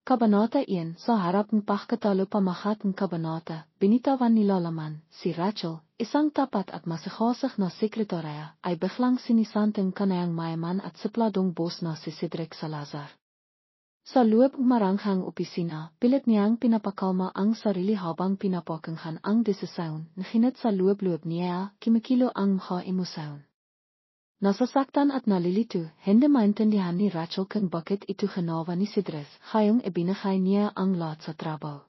Kabanata 1, sa harap ng pagkatalo pamahat ng kabanata, binitawan ni Lalaman, si Rachel, isang tapat at masigosig na sekretarya, ay biglang sinisanteng kanayang mayaman at supladong boss na si Cedric Salazar. Sa loob ng maranghang opisina, pilit niyang pinapakalma ang sarili habang pinapakinggan ang desisyon, nahinat sa loob-loob niya, kimikilo ang mga emosyon. Nasasaktan at nalilito, hindi maintindihan ni Rachel kung bakit ito ginawa ni Cedric, ngayong ibinigay niya ang lahat sa trabaho.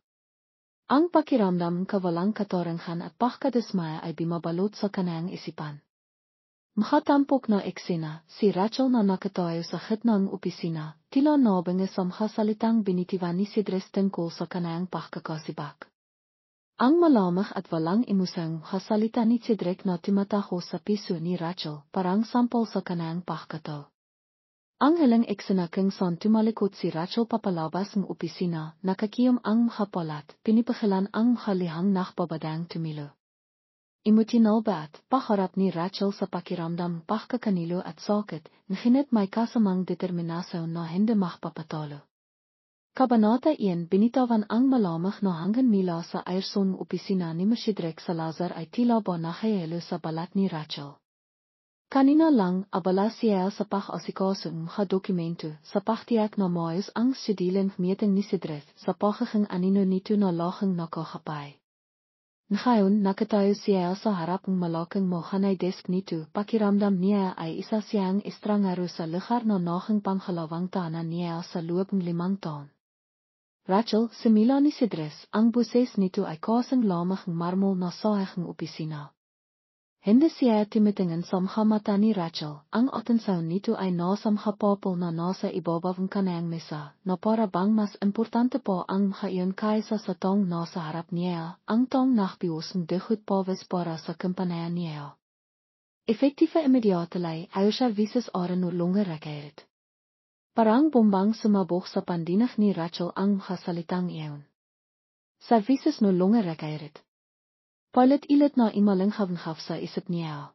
Ang pakiramdam ng kawalang katotohanan at pagkadismaya ay bimabalot sa kaniyang isipan. Makatampok na eksena, si Rachel na nakatayo sa gitna ng opisina, tila nabang sa mga salitang binitiwan ni Cedric tungkol sa kaniyang pagkakasibak. Ang malamig at walang emosyong salita ni Cedric na tumataho sa piso ni Rachel, parang sampol sa kaniyang pagkatao. Ang halang eksena kung saan tumalikod si Rachel papalabas ng opisina, nakakiyom ang mga palat, pinipakilan ang mga lihang nakbabadang tumilo. Emotional ba at paharap ni Rachel sa pakiramdam pagkakanilo at sakit, nahinit may kasamang determinasyon na hindi makapapatalo. Kabanata 1, binitawan ang malamig na hanggang mila sa ayerson opisina ni Cedric Salazar ay tila ba nakahiyelo sa balat ni Rachel. Kanina lang, abala siya sa pag-asikaso ng mga dokumento, sa pagtiyak na maayos ang sediling meeting ni Cedric, sa pagiging anino nito na lahing nakakapay. Ngayon, nakatayo siya sa harap ng malaking mohanay desk nito, pakiramdam niya ay isa siyang estrangero sa lugar na naging panghalawang tahanan niya sa loob ng 5 taon. Rachel, simula ni Cedric, ang boses nito ay kasing lamang ng marmol na sahig ng opisina. Hindi siya tumitingin sa mga mata ni Rachel, ang atensyon nito ay nasa mga papel na nasa ibabaw ng kaniyang mesa, na para bang mas importante pa ang mga iyon kaysa sa taong nasa harap niya, ang taong nakbios ng dugot pawis para sa kampanya niya. Effectieve immediately, ayaw siya vises oren no longer required. Parang bombang sumabog sa pandinig ni Rachel ang salitang iyon. Services no longer required. Palit-ilit na imalinghaf sa isip niya.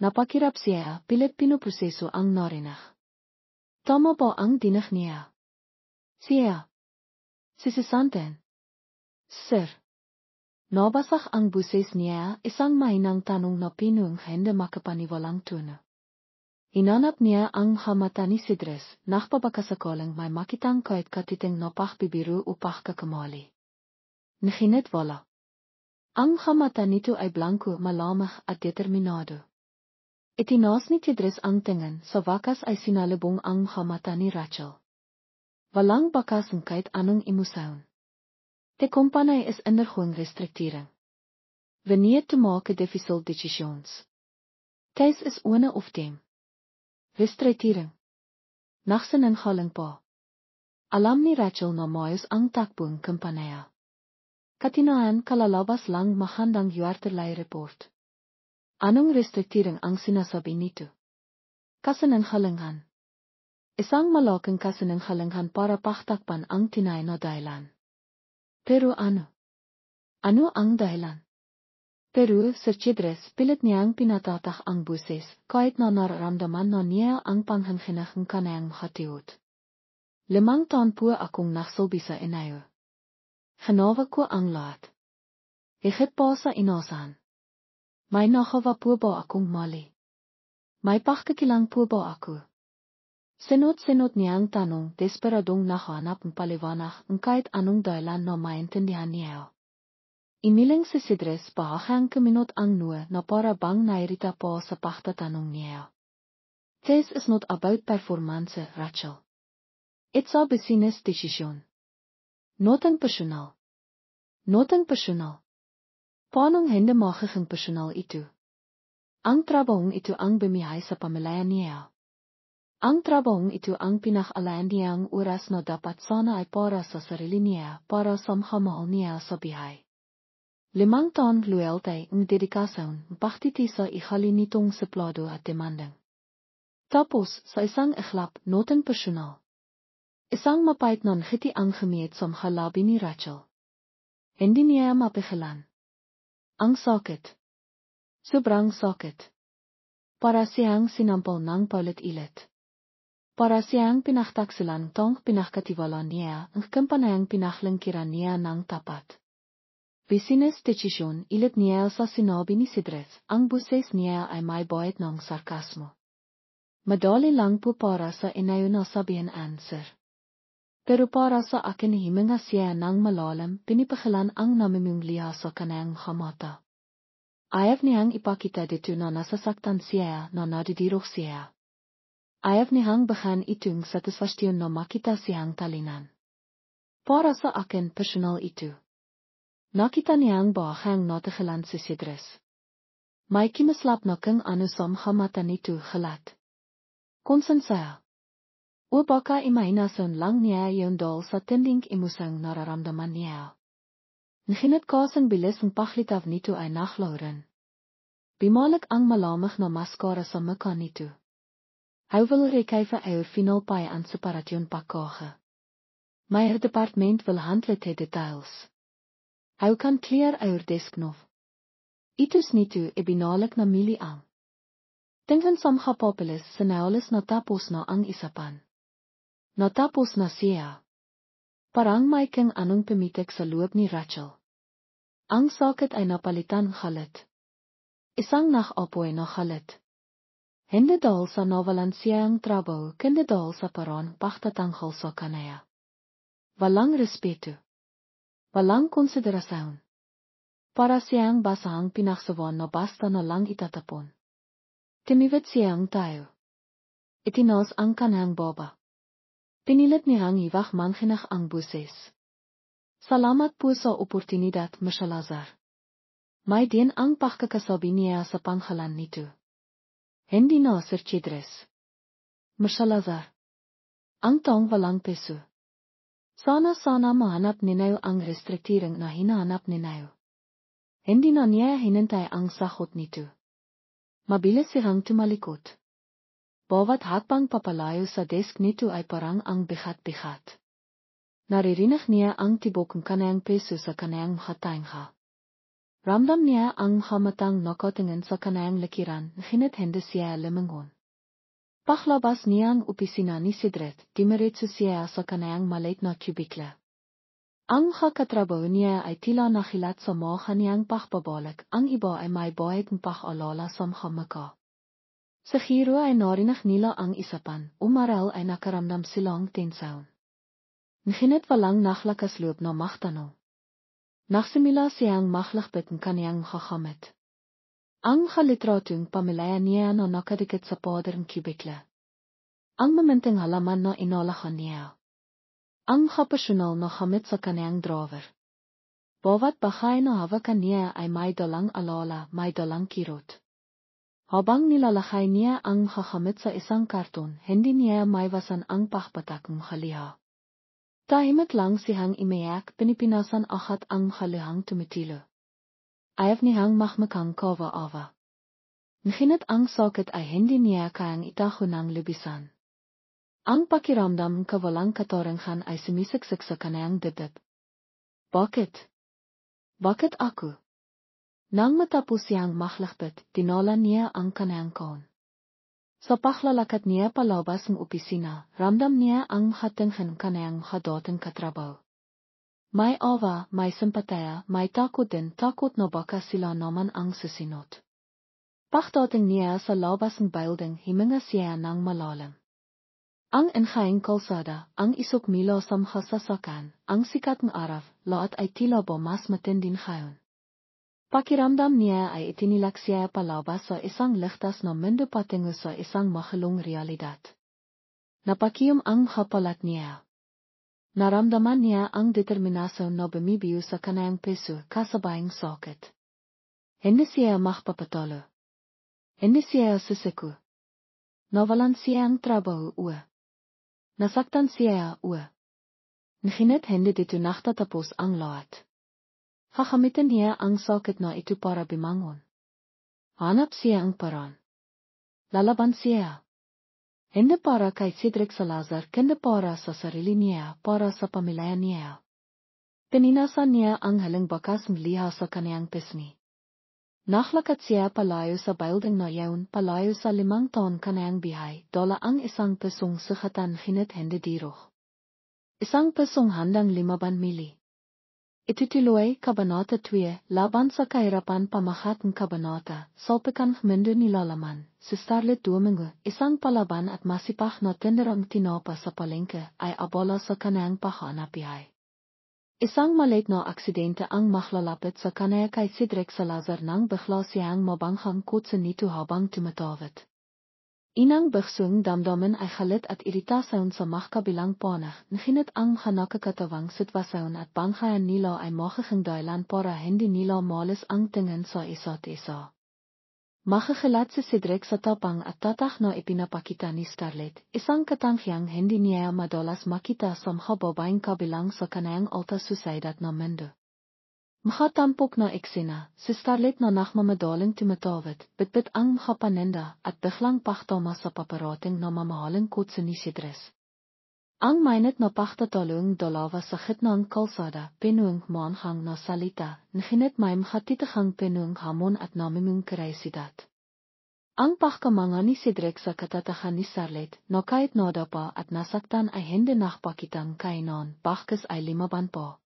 Napakirap siya, pilit pinoproseso ang narinig. Tama ba ang dinig niya? Siya. Sisisanten. Sir. Nabasag ang boses niya, isang mahinang tanong na pinung hindi makapaniwalang tono. Hinanap niya ang mata ni Cedric, nakpabakasakalang may makitang kahit katiting na pagbibiru o pagkakamali. Nahinit wala. Ang mata nito ay blanco, malamig at determinado. Itinaas ni Cedric ang tingin, sa wakas ay sinalubong ang mata ni Rachel. Walang bakas ng kahit anong emosyon. De compagnie is indergoing restrictering. Wanneer te maken difficile decisions. Thuis is ohne of dem. Restrictering. Nachsininghaling pa. Alam ni Rachel na maayos ang takbong kampanya. Katinaan kalalabas lang mahandang yuarterlay report. Anong restrictering ang sinasabi nito? Kasininghalingan. Isang malaking kasininghalingan para paktakpan ang tinay na dahilan. Pero ano? Ano ang dahilan? Pero Sir Cedric, pilit niyang pinatatak ang buses, kahit na nararamdaman na niya ang panghanghinag ng kanayang makatiot. 5 taon po akong naksulbi sa inayo. Ginawa ko ang lahat. Higit pa sa inasahan. May nagawa po ba akong mali? May pagkakilang po ba ako? Sinot-sinot niyang tanong, desperadong nahanap ng paliwanag ng kahit anong dahilan na maintindihan niya. Imiling si Cedric bahang keminot ang nuwe na para bang nairita pa sa pagtatanong niya. This is not about performance, Rachel. It's a business decision. Nothing personal. Nothing personal. Paanong hindi magiging personal ito? Ang trabahong ito ang bimiyay sa pamilya niya. Ang trabahong ito ang pinag-alayan niyang oras na dapat sana ay para sa sarili niya, para sa mga mahal niya sa bihay. 5 taon loyalty ng dedikasyon, pagtitisa ihali nitong suplado at demanding. Tapos, sa isang iglap, nothing personal. Isang mapait na ngiti ang gemiet sa mga labi ni Rachel. Hindi niya mapigilan. Ang sakit. Sobrang sakit. Para siyang sinampal ng paulit-ulit. Para siang pinaktaksilan tong pinakatiwalaan ang kampanayang pinaklangkiran niya ng tapat. Business decision ilit niya sa sinabi ni Cedric, ang buses niya ay may bayad ng sarkasmo. Madali lang po para sa inayo na sabihin answer. Pero para sa akin himinga siya ng malalim, pinipakilan ang namimimliha sa kanayang mata. Ayaw niyang ipakita dito na nasasaktan siya na nadidirok siya. Ayaw niyang bahan itong satisfasyon na makita siyang talinan. Para sa akin personal ito. Nakita niyang bahang natigilan si Cedric. May kimaslap na kung ano samhamata nito gelat. Konsensya. O baka imaginason lang niya yung dal sa tinding imusang nararamdaman niya. Nginit kasang bilis ang paklitaw nito ay nakhlauren. Bimalik ang malamig na maskara sa mukha nito. Hij wil rekijven uit final bij aan separation pakkogen. Maar het departement wil handelen te details. Hij kan clear uit desknof. Itus nitu ebinalik na mili ang. Tingnan samha populis senaulis natapos na ang isapan. Natapos na siya. Parang may kang anong pemitek sa loob ni Rachel. Ang sakit ay napalitan galit. Isang nag-apoy na galit. Hindi dahil sa nawalan siyang trabaho, kundi dahil sa parang pagtatanghal sa kanaya. Walang respeto. Walang konsiderasyon. Para siyang basahang pinaksawan na basta na lang itatapon. Timiwit siyang tayo. Itinos ang kanang baba. Pinilit niyang iwag manginag ang buses. Salamat po sa oportunidad, Mr. Lazar. May din ang pagkakasabi niya sa panghalan nito. Hindi na Sir Cedric. Mr. Lazar. Ang tong walang peso. Sana mahanap ninayo ang restriktirang na hinahanap ninayo. Hindi na niya hinintay ang sahot nito. Mabilis siyang tumalikot. Bawat hakbang papalayo sa desk nito ay parang ang bigat-bigat. Naririnig niya ang tibok ng kanayang peso sa kanayang mataingha. Ramdam niya ang hamatang nakatingin sa kanayang likiran, nginit hindi siya lumingon. Paglabas niya ang opisina ni Cedric, dimiretso siya sa kanayang maliit na kubikla. Ang katrabaho niya ay tila nakilat sa mga niyang pagbabalik, ang iba ay may bayad ng pag-alala sa mukha. Sa giro ay narinig nila ang isapan, umaral ay nakaramdam silang tensaun. Nginit walang naklakas loob na magtanong. Nagsimula siyang maglakbit ng kaniyang makakamit. Ang kalitratong pamilya niya na nakadikit sa pader ng kubikla. Ang mamenteng halaman na inalahan niya. Ang kapasyonal na kamit sa kaniyang drawer. Bawat bahay na hawakan niya ay may dalang alala, may dalang kirot. Habang nilalakay niya ang kakamit sa isang karton, hindi niya maiwasan ang pagpatak ng khaliha. Tahimik lang siyang imayak, pinipinasan akat ang khalihang tumitilo. Ayaw niyang mahmakang kawa-awa. Nginit ang sakit ay hindi niya kayang itaho ng lubisan. Ang pakiramdam kawalang kataranghan ay sumisiksik sa kanayang dibdib. Bakit? Bakit ako? Nang matapos siyang maglakbit, dinala niya ang kanayang kaon. Sa paglalakat niya palabas ng opisina, ramdam niya ang hatinghan kanayang hadating katrabaho. May awa, may simpatya, may takot din, takot na baka sila naman ang susunod. Pagdating niya sa labas ng building, himinga siya ng malalim. Ang ingaing kalsada, ang isok mila sa mga sasakyan, ang sikat ng araw, lahat ay tila ba mas matinding ngayon. Pakiramdam niya ay itinilak siya palabas sa isang ligtas na mundo patungo sa isang mahalong realidad. Napakiyom ang hapalat niya. Naramdaman niya ang determinasyon na bumibiyo sa kanayang peso kasabayang sakit. Hindi siya magpapatalo. Hindi siya susuko. Nawalan siya ang trabaho uwa. Nasaktan siya uwa. Nginit hindi dito naktatapos ang lahat. Kakamitin niya ang sakit na ito para bimangon. Hanap siya ang paraan. Lalaban siya. Hindi para kay Cedric Salazar, kundi para sa sarili niya, para sa pamilya niya. Pininasan niya ang haling bakas ng liha sa kaniyang pisngi. Nachlakat siya palayo sa building na yawn, palayo sa 5 taon kanayang bihay, dola ang isang pesong sukatan hinit hindi dirok. Isang pesong handang 5 mili. Itutuloy, Kabanata 2, laban sa kahirapan pamahat ng kabanata, salpikan mundo nilalaman, si Starlet Domingo, isang palaban at masipah na tinderang tinopa sa palengke, ay abola sa kanayang pahanapihay. Isang maliit na aksidente ang maklalapit sa kanaya kay Cedric Salazar nang bigla siyang mabanghang kotse nito habang tumatawid. Inang bigsung damdamin ay galit at iritasyon sa magkabilang panig, ngunit ang nakakatawang sitwasyon at banghayan nila ay magiging dahilan para hindi nila malis ang tingin sa isa't isa. Makikilat si Cedric sa tapang at tatak na ipinapakita ni Starlet, isang katangiang hindi niya madalas makita sa mga babaeng kabilang sa kanayang alta susyedad na mundo. Makatampok na eksena, si Starlet na nakmamadaling tumatawid, bitbit ang mga paninda at biglang pachtama sa paparating na mamahaling kotse ni Cedric. Ang mainit na pachtatalong dalawa sa gitnang kalsada, pinuong maanhang na salita, ngunit may makatitihang pinuong hamon at namimong kresidad. Ang pagkamanga ni Cedric sa katatahan ni Starlet, na kahit nada pa at nasaktan ay hindi nakpakitang kainan, bakit ay 5 pa.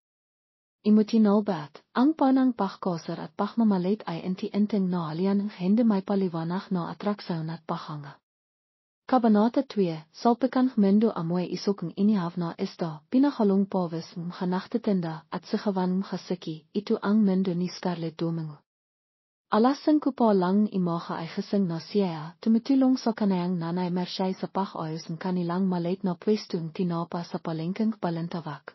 Emotional bat, ang panang pagkasar at pagmamalit ay inti-inting na alian hindi may paliwanag na atraksyon at pahanga. Kabanata 2, salpikan mundo amoy isokang inihaf na ista, pinahalong pawis mkanaktitinda at sigawan mkasiki, ito ang mundo ni Starlet Domingo. Alas 5 pa lang imaha ay gising na siya, tumitulong sa kanayang nanay Merchay sa pag-ayos ng kanilang maliit na pwestong tinapa sa palengkeng Balintawak.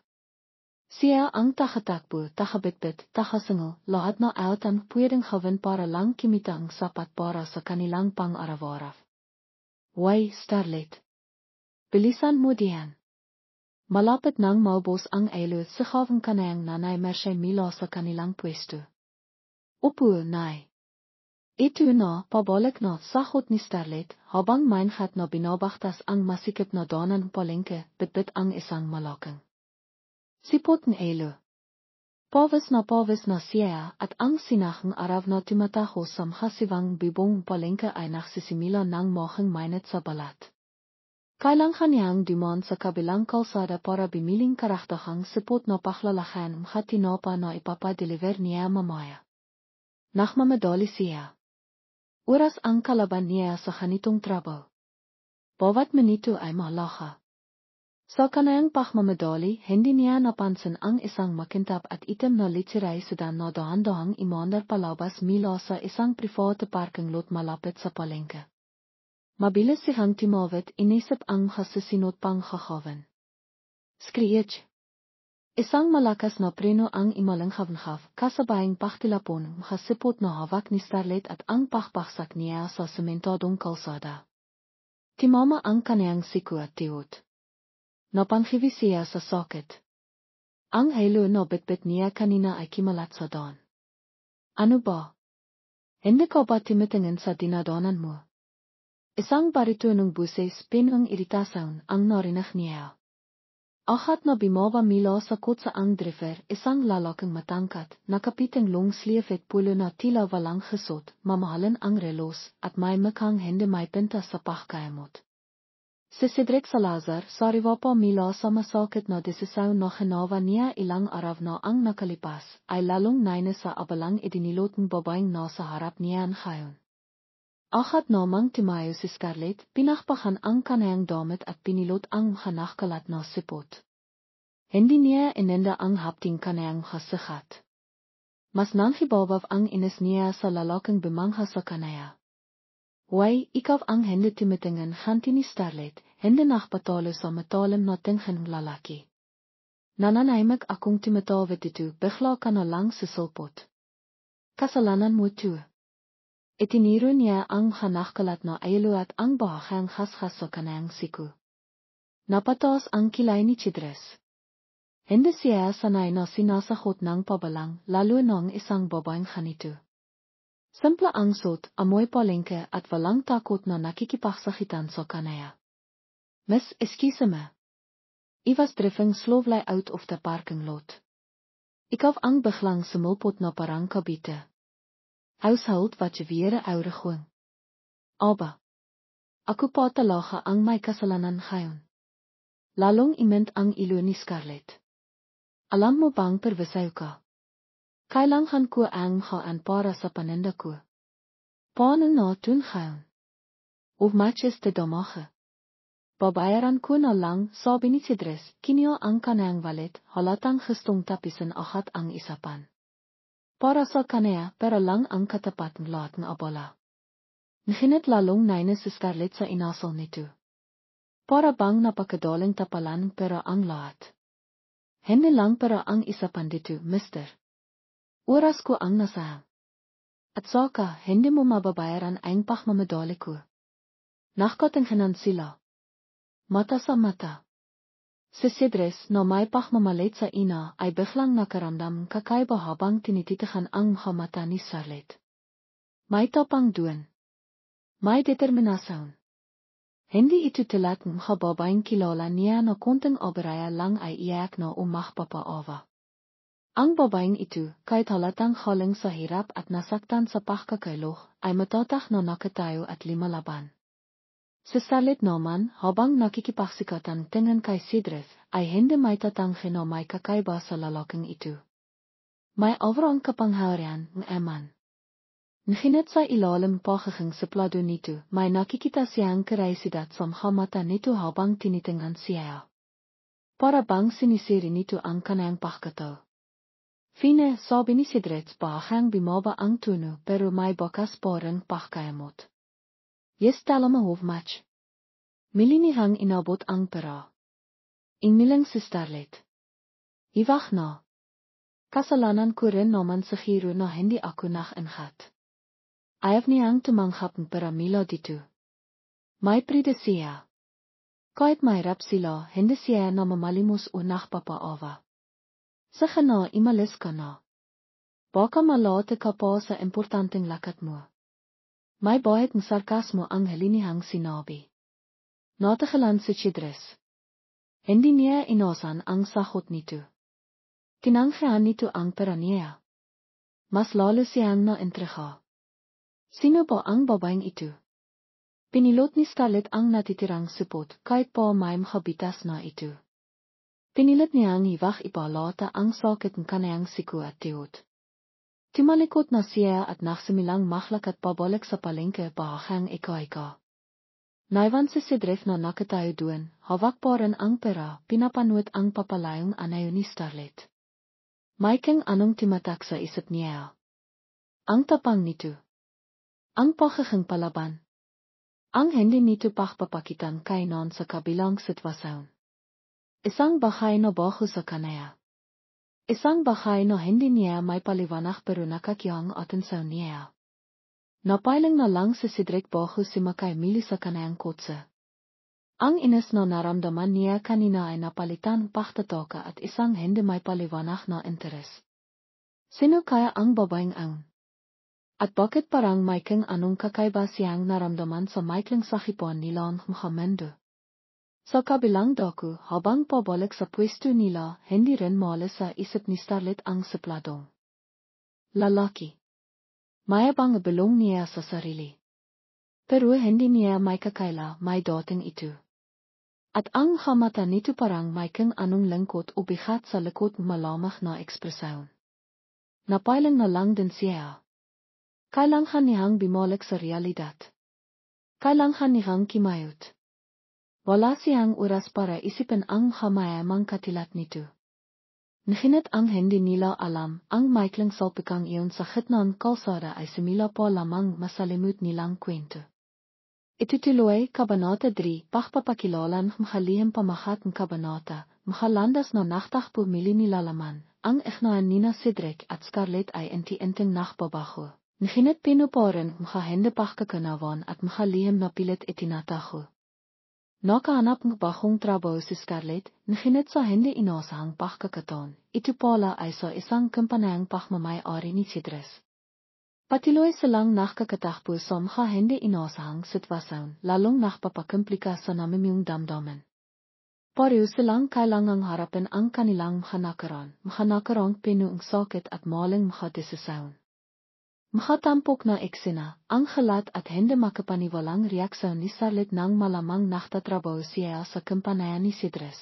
Siya ang takatakbo, takabitbit, takasingol, lahat na autan pwedeng gawin para lang kimita ang sapat para sa kanilang pang-araw-araw. Way, Starlet. Bilisan mo diyan. Malapit nang maubos ang elo sa gawang kanayang nanay Merchay mila sa kanilang pwesto. Upo, nay. Ito na, pabalik na, sahot ni Starlet, habang maingat na binabaktas ang masikip na danan palengke, bitbit ang isang malakang. Sipot ng elo. Pawis na siya at ang sinahang araw na tumataho sa mahasibang bibong palengke ay nagsisimula ng mahang mainit sa balat. Kailangan niyang dumaan sa kabilang kalsada para bimiling karaktahang sipot na paklalakan mkatinapa na ipapadeliver niya mamaya. Nakmamadali siya. Oras ang kalaban niya sa kanitong trabaho. Bawat minuto ay mahalaga. Sa kanayang pagmamadali, hindi niya napansin ang isang makintab at itim na literay sedan na dahan-dahang imandar palabas mula sa isang private parking lot malapit sa palengke. Mabilis siyang tumawid, inisip ang hasasinot pang kakawan. Screech! Isang malakas na preno ang imalanghavanghaf, kasabayang paktilapon, makasipot na hawak ni Starlet at ang pakpaksak niya sa sementadong kalsada. Timama ang kanayang siku at tiot. Napanghivy siya sa socket. Ang halo na bitbit niya kanina ay kimalat sa dawn. Ano ba? Hindi ka ba timitingin sa dinadanan mo? Isang baritonong buses pinang iritasyon ang narinig niya. Ahat na bimaba mila sa kotse ang driver, isang lalaking matangkat, nakapiting long sleeve at pulo na tila walang gesot, mamahalin ang relos, at may mukhang hindi may pinta sa pagkayamot. Si Cedric Salazar, sariwa pa mila sa masakit na desisyon na ginawa niya ilang araw na ang nakalipas, ay lalong nainis sa abalang idinilotong babaeng nasa harap niya ngayon. Ahat namang tumayo si Scarlett, pinakpakan ang kanayang damit at pinilot ang hanakalat na sipot. Hindi niya ininda ang hapting kanayang hasikat. Mas nanghibabaw ang inis niya sa lalaking bumangha sa kanaya. Way, ikaw ang hindi timitingin hanti ni Starlet, hindi nakpatalo sa matalim na tingin lalaki. Nananaymak akong tumatawid dito, bigla ka na lang sisulpot. Kasalanan mo to. Itiniro niya ang hanakalat na aylo at ang bahang khas-khas sa kanayang siku. Napatas ang kilay ni Cedric. Hindi siya sanay na sinasahot ng pabalang, lalo ng isang babaeng ganito. Simple ang suot, amoy palengke at walang takot na nakikipagsakitan sa kanaya. Miss, excuse me. I was driving slowly out of the parking lot. Ikaw ang biglang sumulpot na parang kabite. Huishuld wat je weer oude gewoon. Aba. Aku patalaga ang may kasalanan ngayon. Lalong iemand ang ilo ni Scarlett. Alam mo bang perwisaw ka? Kailang gaan ko ang gaan para sa paninda ko. Paano na toen ngayon? Of matches te domache. Babayaran ko na lang, sabi ni Cedres, kinyo ang kanang walet, halatang gestong tapisan ahat ang isapan. Para sa kanaya, pero lang ang katapat ng lahat ng abola. Nginit lalong naina si Scarlett sa inasal nito. Para bang napakadaling tapalan pero ang lahat. Hindi lang pero ang isapan dito, mister. Oras ko ang nasahang. At saka, hindi mo mababayaran ang pagmamadali ko. Nakkatinghanan sila. Mata sa mata. Si Cedres na may pagmamalit sa ina ay biglang nakaramdam kakaiba habang tinititigan ang mga mata ni Scarlett. May tapang doon. May determinasyon. Hindi ito tilat ng mga babaeng kilala niya na konting oberaya lang ay iyak na umahpapaawa. Ang babaeng ito, kahit halatang haling sa hirap at nasaktan sa pagkakailog, ay matatak na nakatayo at limalaban. Si Scarlett naman, habang nakikipagsikatan tingin kay Cedres, ay hindi may tatanggi na may kakaiba sa lalaking ito. May overang kapangyarihan ng eman. Nginit sa ilalim pagiging sa plado nito, may nakikita siyang karaysidat sa mga mata nito habang tinitingnan siya. Para bang sinisiri nito ang kanang pagkataw. Fine, sabi ni Cedres bahang bimaba ang tono pero may bakas pa rin pagkayamot. Yes talama hofmatch. Milinihang inabot ang pera. Inmilang si Scarlett. Iwag na. Kasalanan ko rin naman sa giro na hindi ako nag-ingat. Ayaw niyang tumanggap ng pera mila dito. May pride siya. Kahit mahirap sila, hindi siya na mamalimos o nagpapaawa. Saka na imalis ka na. Baka malate ka pa sa importanteng lakat mo. May bahit ng sarkasmo ang halinihang sinabi. Natagalan si Cedres. Hindi niya inasan ang sagot nito. Tinanggihan nito ang pera niya. Mas lalo siyang na-intriga. Sino ba ang babaeng ito? Pinilot ni Scarlett ang natitirang supot kahit pa may makabitas na ito. Pinilit niyang iwag ipalata ang sakit ng kanayang siku at tiot. Timalikot na siya at nagsimilang maklakat pabalik sa palengke bahang ika-ika. Naiwan si Cedres na nakatayo doon, hawak pa rin ang pera, pinapanuit ang papalayong anayo ni Scarlett. May kang anong timatak sa isip niya. Ang tapang nito. Ang pagiging palaban. Ang hindi nito pagpapakitan kay non sa kabilang sitwasyon. Isang bahay na bago sa kanaya. Isang bahay na hindi niya may paliwanag pero nakakiyang atensaw niya. Napailing na lang si Cedric bago si Makay mili sa kanayang kotse. Ang inis na naramdaman niya kanina ay napalitan pagtataka at isang hindi may paliwanag na interes. Sino kaya ang babaeng ang? At bakit parang may kang anong kakaiba siyang naramdaman sa maikling sakipuan nila ang Muhammadu? Sa kabilang dako, habang pabalik sa pwesto nila, hindi rin maalis sa isip ni Scarlett ang supladong lalaki. Mayabang belong niya sa sarili. Pero hindi niya may kakaila may dating ito. At ang hamata nito parang may kang anong lengkot o bigat sa likod malamang na ekspresyon. Napailang na lang din siya. Kailangan niyang bumalik sa realidad. Kailangan niyang kimayot. Wala siyang oras para isipin ang hamayamang katilat nito. Ngunit ang hindi nila alam, ang maikling salpikang iyon sa gitnang kalsada ay simila pa lamang masalimut nilang kwento. Itutuloy, Kabanata 3, pagpapakilalan mahalihim pamahat ng kabanata, mahalandas na naktakpo mili nilalaman, ang ihnaan nina Cedric at Scarlett ay inti-inting nakbabaho. Ngunit pinuporin mahahende pagkakanawan at mahalihim na pilit itinataho. Nakahanap ng bahong trabaho si Scarlett, ngunit sa hindi inasahang pagkakataon, ito pala ay sa isang kampanayang pagmamay-ari ni Cedres. Patuloy silang nakakatakbo sa mga hindi inasahang sitwasyon, lalong nakpapakomplika sa namimiyong damdamin. Pareho silang kailangang harapin ang kanilang mga nakarang pinuong sakit at maling mga desisyon. Mga tampok na eksena, ang gelat at hende makapani walang reaksyon ni Starlet nang malamang naktatrabaho siya sa kumpanya ni Cedres.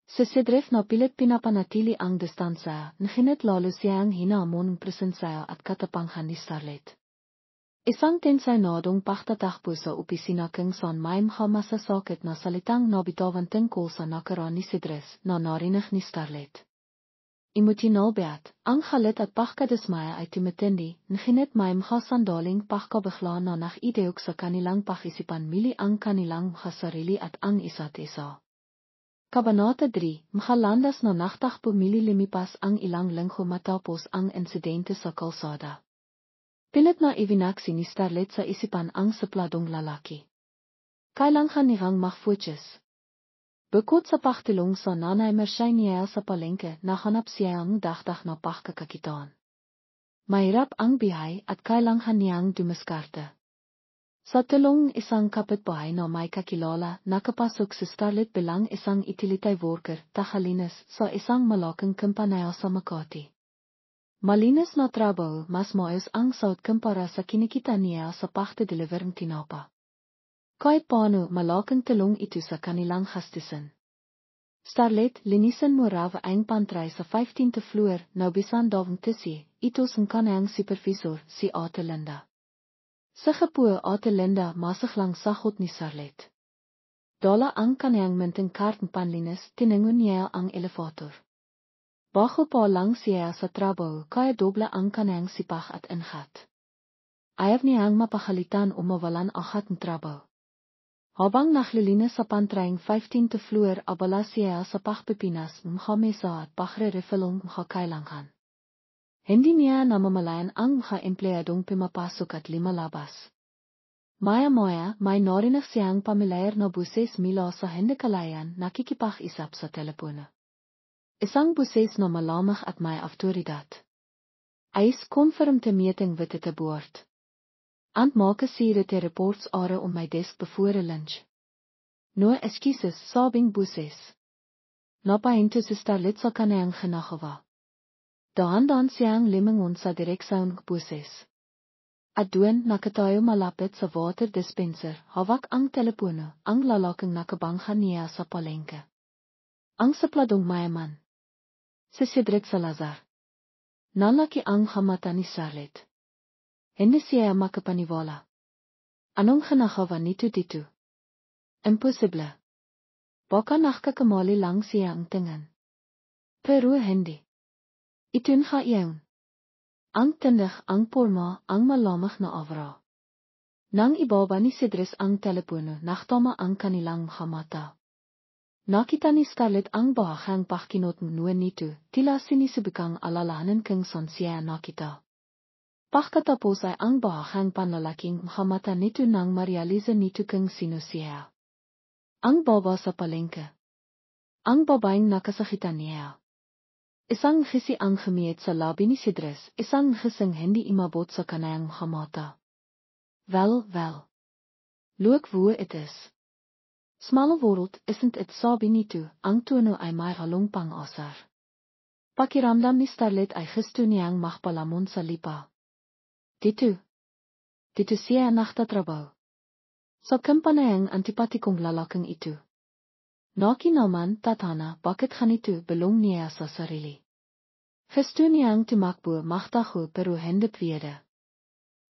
Sa Cedres na pilit pinapanatili ang distansya, nahinit lalo siyang hinamon ng presensya at katapanghan ni Starlet. Isang tensaynadong pagtatakbo sa opisina kung saan may mga masasakit na salitang nabitawan tungkol sa nakaraan ni Cedres na narinig ni Starlet. Emotional beat, ang galit at pagkadismaya ay tumitindi, nahinit may mga sandaling pagkabigla na nakideok sa kanilang pag-isipan mili ang kanilang mga sarili at ang isa't isa. Kabanata 3, makalandas na naktakbo mili lumipas ang ilang linggo matapos ang insidente sa kalsada. Pilit na ibinaksi ni Starlet sa isipan ang sapladong lalaki. Kailangan niyang magfocus. Bukod sa pagtulong sa nanay Mershay niya sa palengke, nahanap siya ang dagdag na pagkakakitaan. Mahirap ang bihay at kailangan niyang dumiskarte. Sa tulong isang kapitbahay na may kakilala, nakapasok si Starlet bilang isang utility worker, takalinis, sa isang malaking kumpanya sa Makati. Malinis na trabaho, mas maayos ang sahod kumpara sa kinikita niya sa pagdedeliver ng tinapa. Kahit paano, malaking tulong ito sa kanilang gastusin. Starlet, linisan mo raw ang pantry sa 15th floor, naubisan davang tisi, ito sa kanyang supervisor, si Ate Linda. Sa kapuo Ate Linda, masaklang sahot ni Starlet. Dala ang kanyang minting kartong panlinis, tinangon niya ang elevator. Bago pa lang siya sa trabaho, kaya doble ang kanyang sipag at ingat. Ayaw niyang mapakalitan o mawalan agad ng trabaho. Habang naglilinis sa pantryng 15th floor, abala siya sa pagpipinas ng mga mesa at pagre-refillong mga kailangan. Hindi niya namamalayan ang mga empleyadong pumapasok at lumalabas. Maya-maya, may narinig siyang pamilyar na buses mula sa hindi kalayan nakikipag-isap sa telepono. Isang buses na malamig at may autoridad. Eis confirmte meeting with het boord. And maken siere te reports are om my desk before lunch. No excuses, sabing buses. Napahinto si Starlet sa kanyang ginagawa. Dahan-dahan siyang limangon sa direksyon ng buses. At doon nakatayo malapit sa water dispenser, hawak ang telepono, ang lalaking nakabanghan niya sa palengke. Ang sapladong mayaman. Si Cedric Salazar. Nalaki ang hamata ni Starlet. Hindi siya makapaniwala. Anong ginagawa nito dito? Imposible. Baka nakakamali lang siya ang tingin. Pero hindi. Ito'n nga iyon. Ang tindig, ang porma, ang malamig na avra. Nang ibaba ni Cedric ang telepono, naktama ang kanilang mga mata. Nakita ni Starlet ang bahaghang pagkinot nuan nito, tila sinisibukang alalahanan kung saan siya nakita. Pagkatapos ay ang bahaghang panlalaking mga mata nito nang marealize nito kung sino siya. Ang baba sa palengke. Ang babaeng nakasakitan niya. Isang ngisi ang humiyet sa labi ni Cedric, isang ngising hindi imabot sa kanayang mga mata. Wel. Look wo it is. Smale wereld, isn't it sabi nito, ang tono ay may halong pang-asar. Pakiramdam ni Starlet ay gusto niyang magpalamon sa lipa. Dito siya naktatrabaho. Sa kumpanyang antipatikong lalaking ito. Naki naman, tatana, bakit ganito belong niya sa sarili. Gusto niyang tumakbo magtago pero hindi pwede.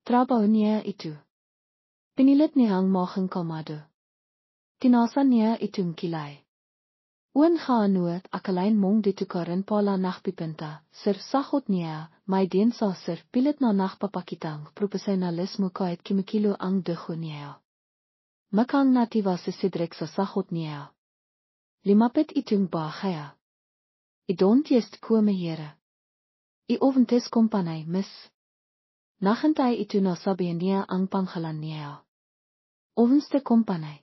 Trabaho niya ito. Pinilit niyang maging kalmado. Tinasan niya itong kilay. Uwan nuot akalain mong dito ka rin pala nakpipinta, sir sahot niya, may din sa sir pilit na nakpapakitang profesionalismo kahit kimikilo ang dugo niya. Makang nativa si Cedric sa sahot niya. Limapit itong bahaya. Idont jest kume here. Ioventes kompanay, miss. Nachantay ito na sabihin niya ang panghalan niya. Ovenste kompanay.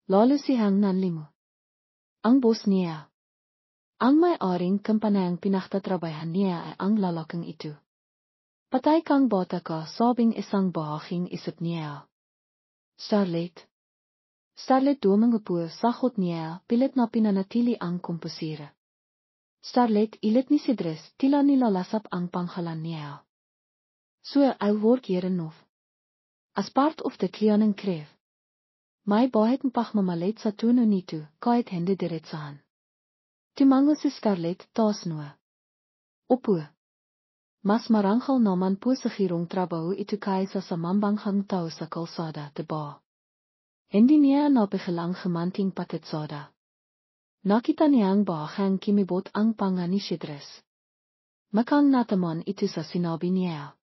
Lalo siyang nanlimo. Ang boss niya. Ang may-aring kumpanyang pinagtatrabahan niya ay ang lalaking ito. Patay kang bata ka, sabing isang bahaging isip niya. Starlet dumang upo, sahot niya, pilit na pinanatili ang komposira. Starlet, ilit ni Cedric, tila nilalasap ang panghalan niya. So ou word hierenhof. As part of the kleaning kreef. My bahet pach mamalet sa tuno nitu, kaet hende direct saan. Tumango si Scarlett, taas noe. Opo. Mas marangal naman po sa girong trabaho itu kaya sa samambanghang tao sa kalsada, de ba. Hindi niya na begelang gemanting patetsada. Nakita niyang bahagang kimibot ang pangani Sidres. Makang nataman itu sa sinabi niya.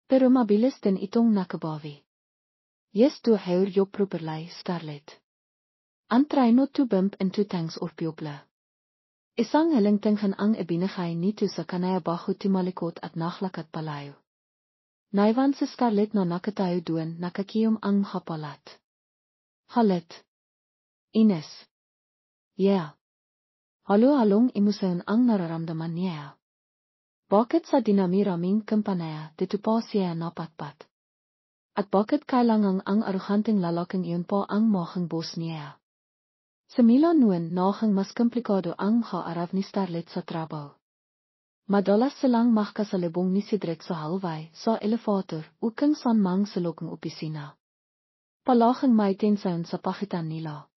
Pero mabilis din itong nakabawi. Yes to heur jo properly, Scarlett. Antry not to bump into things or people. Isang halingtinghan ang ibinigay nito sa kanaya bago timalikot at naklakat palayo. Naiwan si Scarlett na nakatayo doon nakakiyom ang hapalat. Halit. Ines. Yeah. Halo-halong imusayon ang nararamdaman niya. Bakit sa dinami-raming kampanaya dito pa siya napatpat? At bakit kailangang ang arroganting lalaking iyon pa ang mahang boss niya? Semila noon naging mas komplikado ang haarap ni Scarlett sa trabaho. Madalas silang magkasalubong ni Cedric sa hallway sa elevator ukang san mang sa lokong opisina. Palaging may tension sa pagitan nila.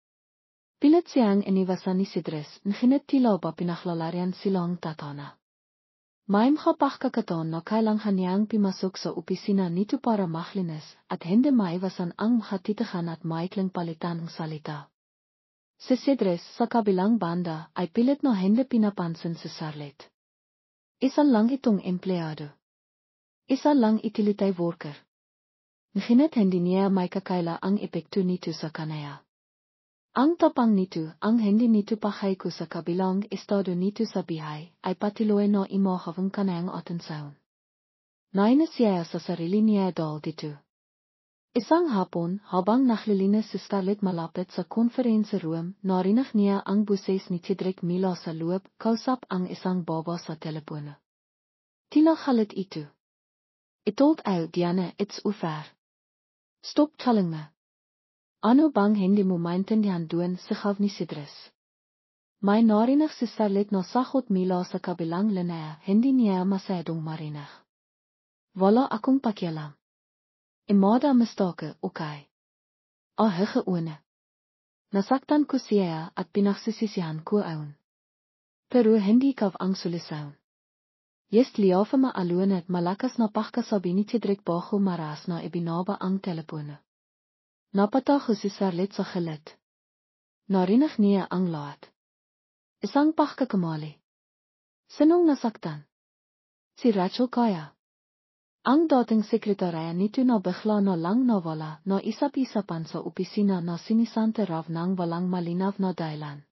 Pilit siyang iniwasan ni Cedric ngunit tila ba pinaklalarian silang tatana. May makapagkakataon na kailangan niyang pimasok sa opisina nito para maglinis at hindi maiwasan ang hatitigan at maikling palitan ng salita. Si Cedric sa kabilang banda ay pilit na hindi pinapansin si Scarlett. Isa lang itong empleyado. Isa lang utility worker. Ngunit hindi niya may kakaila ang epekto nito sa kanaya. Ang tapang nito, ang hindi nito pahayko sa kabilang estado nito sa bihay, ay patiloy na imahawang kanayang atensyon. Naina siya sa sarili niya dahil dito. Isang hapon, habang naglilinis si Scarlett malapit sa conference room, narinig niya ang buses ni Cedric mula sa loob, kausap ang isang baba sa telepono. Tila galit ito. Itold uit Diana, it's over. Stop telling me. Ano bang hindi mo maintindihan doon sa gav ni Cedric? May narinig si Scarlett na sagot mula sa kabilang linya, hindi niya masyadong marinig. Wala akong pakialam. Imada mistake, okay. Ahige one. Nasaktan ko siya at pinagsisisihan ko aun. Pero hindi kav ang solusyon. Jest liafa ma alun at malakas na pagkasabi ni Cedric bago maras na ibinaba ang telepono. Napatago si Scarlett sa galit. Narinig niya ang lahat. Isang pagkakamali. Sinong nasaktan? Si Rachel kaya. Ang dating sekretarya nito na bigla na lang nawala na isap-isapan sa opisina na sinisante raw ng walang malinaw na dahilan.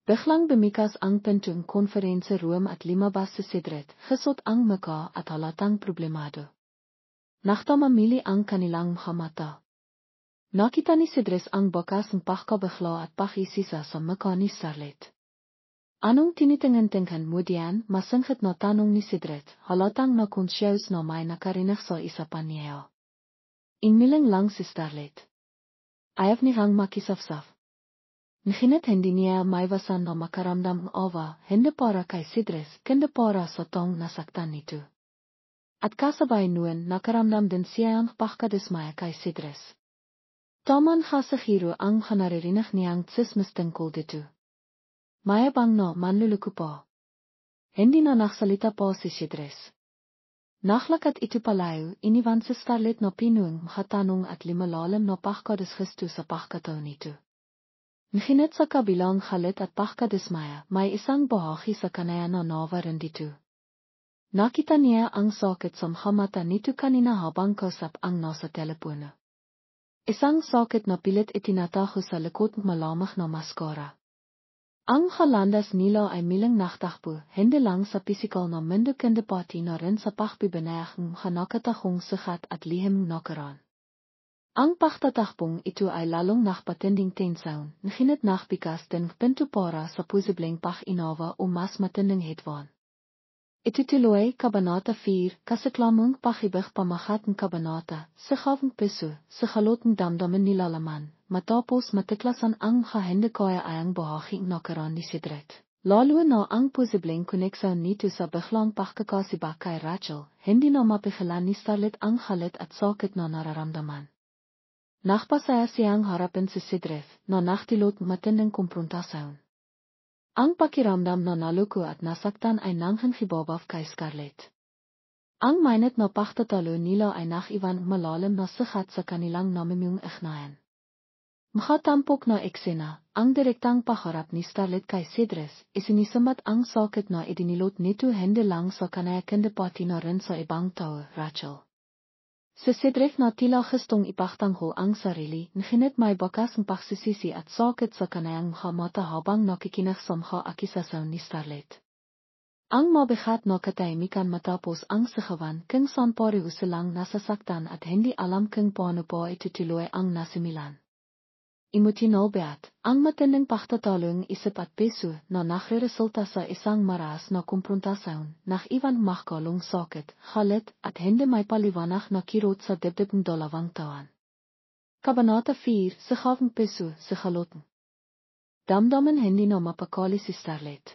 Biglang bumikas ang pintong konferense room at lumabas si Cedric, gesot ang muka at halatang problemado. Nachtamamili ang kanilang mga mata. Nakita ni Cedric ang bakas ng pagkabigla at pakisisa sa muka ni Scarlett. Anong tinitingnan mo diyan? Masingkit na tanong ni Cedric, halatang nakonsyos na may nakarinig sa isapan niya. Inmiling lang si Scarlett. Ayaw niyang makisafsaf. Ngunit hindi niya maiwasan na makaramdam ng awa, hindi para kay Cedric, kundi para sa taong nasaktan nito. At kasabay noon nakaramdam din siya ang pagkadismaya kay Cedric. Taman kasahiro ang naririnig niyang tsismis tungkol dito. Mayabang na manluluko pa. Hindi na naksalita pa si Cedric. Naklakat ito palayo, iniwan si Scarlett na pinuang makatanong at limalalim na pagkadisgisto sa pagkataon nito. Ngunit sa kabilang galit at pagkadismaya, may isang bahagi sa kanaya na nawaran dito. Nakita niya ang sakit sa mga mata nito kanina habang kausap ang nasa telepono. Isang sakit na pilit itinatago sa likod malamang na maskara. Ang halandas nila ay milang naktakbo, hindi lang sa pisikal na mundo kundi pati na rin sa pagbibanayang nakatahong sikat at lihim nakaraan. Ang pagtatakbong ito ay lalong nakpatinding tensyon, ngunit nakbigas din pinto para sa posibleng pag-inawa o mas matinding hitwan. Ito tuloy Kabanata 4, Kasaklamang Pag-ibig Pamagat ng Kabanata, sa Gavang Piso, sa Galotong Damdamin nilalaman, matapos matiklasan ang hindi kaya ayang bahaging nakaraan ni Cedric. Lalo na ang posibleng koneksyon nito sa biglang pagkakasiba kay Rachel, hindi na mapigilan ni Starlet ang galit at sakit na nararamdaman. Nagpasaya siyang harapin si Cedric na nagdulot matinding komprontasyon. Ang pakiramdam na naluko at nasaktan ay nanghihibabaf kay Scarlett. Ang mainit na pagtatalo nila ay nag-iwan malalim na sigat sa kanilang namimiyong ugnayan. Makatampok na eksena, ang direktang paharap ni Starlet kay Cedric, isinisambat ang sakit na idinilot nito hindi lang sa kanaya kundi pati na rin sa ibang tao, Rachel. Si Cedric na tila gustong ipagtanggol ang sarili, ngunit may bakas ng pagsisisi at sakit sa kanayang mata habang nakikinig sa mga akisasyon ni Starlet. Ang mabigat na katahimikan matapos ang sigawan kung saan pareho silang nasasaktan at hindi alam kung paano pa itutuloy ang nasimilan. Emotional beat, ang matinding pagtatalong isip at peso na nagresulta sa isang maras na komprontasyon, nag-iwan magkalong sakit, galit at hindi may paliwanag na kirot sa dibdib ng dalawang tawan. Kabanata 4, Sigawang peso, sigaloten. Damdamin hindi na mapakali si Starlet.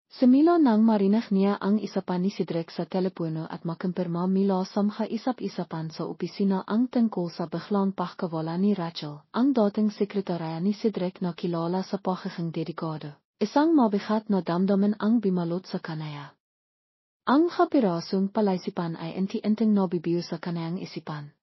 Simula nang marinig niya ang isa pa ni Cedric sa telepono at makumpirma mula sa mga isap-isapan sa opisina ang tungkol sa biglang pagkawala ni Rachel, ang dating sekretarya ni Cedric na kilala sa pagiging dedikado. Isang mabigat na damdamin ang bimalot sa kanaya. Ang kapirasong palaisipan ay inti-inting nabibiyo sa kanayang isipan.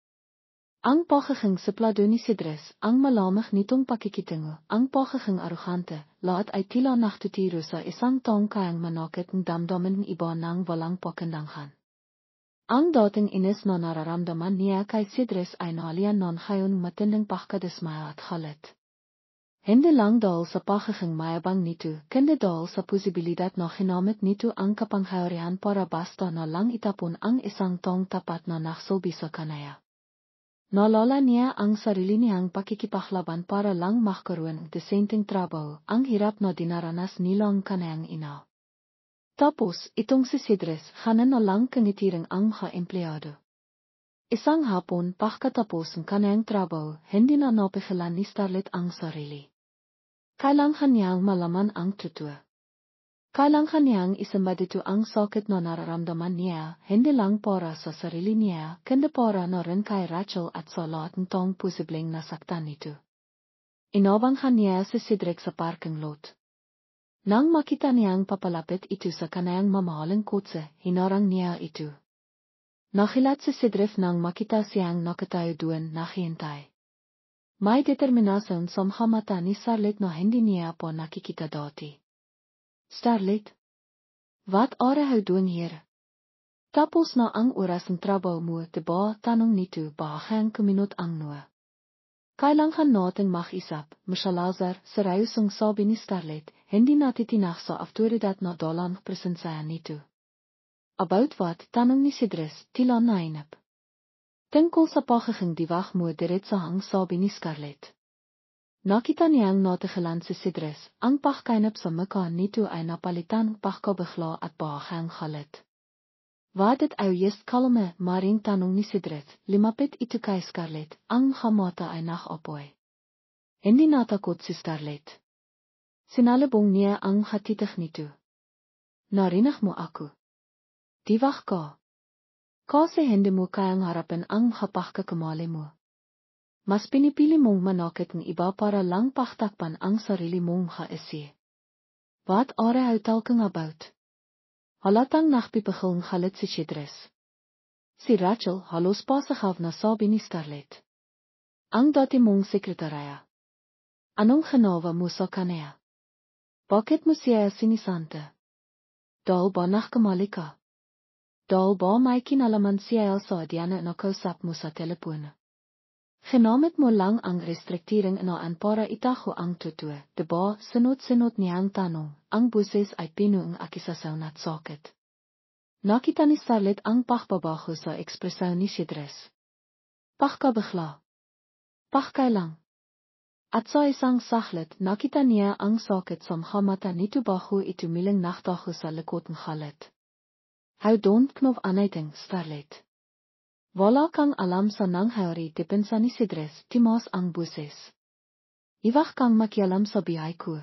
Ang pagiging suplado ni Cedric, ang malamig nitong pakikitungo, ang pagiging arrogante, lahat ay tila nagtuturo sa isang taong kayang manakit ng damdamin ng iba nang walang pakindangan. Ang dating inis na nararamdaman niya kay Cedric ay naalian ng ngayon matinding pagkadismaya at galit. Hindi lang dahil sa pagiging mayabang nito, kundi dahil sa posibilidad na ginamit nito ang kapangyarihan para basta na lang itapon ang isang taong tapat na nagsilbi sa kanaya. Naalala niya ang sarili niyang pakikipaklaban para lang magkaroon ng desenteng trabaho, ang hirap na dinaranas nilang kanayang ina. Tapos, itong si Cedric, hanan na lang kangitiring ang mga empleyado. Isang hapon, pagkatapos ng kanayang trabaho, hindi na napigilan ni Starlet ang sarili. Kailangan niyang malaman ang totoo. Kailangan niyang isambad ito ang sakit na nararamdaman niya, hindi lang para sa sarili niya, kundi para na rin kay Rachel at sa lahat ng taong posibleng nasaktan nito. Inabanghan niya si Cedric sa parking lot. Nang makita niyang papalapit ito sa kanayang mamahaling kotse, hinarang niya ito. Nakilat si Cedric nang makita siyang nakatayo doon naghihintay. May determinasyon sa mga mata ni Starlet na hindi niya pa nakikita dati. Starlet? Wat are doen hier? Tapos na ang oras ng trabaho mo, diba? Tanong nito bahang kuminot ang noa. Kailangan natin mag-isap, Lazar, seryosong sabi ni Starlet, hindi natitinak sa autoridad na dalang presensya nito. About what? Tanong ni Cedric, tila nainip. Tungkol sa pagiging diwag mo diretsahang sabi ni Scarlett. Nakita niyang natigilan si Cedric, ang pagkainap sa mukha nito ay napalitan pagkabigla at bahang galit. Wat het juist kalme, maring tanong ni Cedric, limapit ito kay Scarlett, ang mata ay nag-apoy. Hindi natakot si Scarlett. Sinalubong niya ang hatitig nito. Narinig mo ako. Diwag ka. Kasi hindi mo kayang harapin ang pagkakamali mo. Mas pinipili mong manakit ng iba para lang pagtakpan ang sarili mong kaisi. Wat are talking about? Halatang nagpipigil ng galit si Cedric. Si Rachel halos pasigaw na sabi ni Starlet. Ang dati mong sekretarya. Anong ginawa mo sa kanya? Bakit mo siya sinisante? Dahil ba nagkamali ka? Dahil ba may kinalaman siya sa Diana na kausap mo sa telepono? Ginamit mo lang ang restriktering inaan para itago ang totoo, diba? Sunod-sunod niyang tanong, ang buses ay pinuong akisasyon at sakit. Nakita ni Starlet ang pagbabago sa ekspresyon ni Cedric. Pagkabigla. Pagkailang. At sa isang saglit, nakita niya ang sakit sa mga mata nito bago ito miling nagtago sa likod ng galit. Hou don't knof aanuiting, Starlet. Wala kang alam sa nangyari depensa ni Cedric, Timas ang buses. Iwag kang makialam sa bihay ko.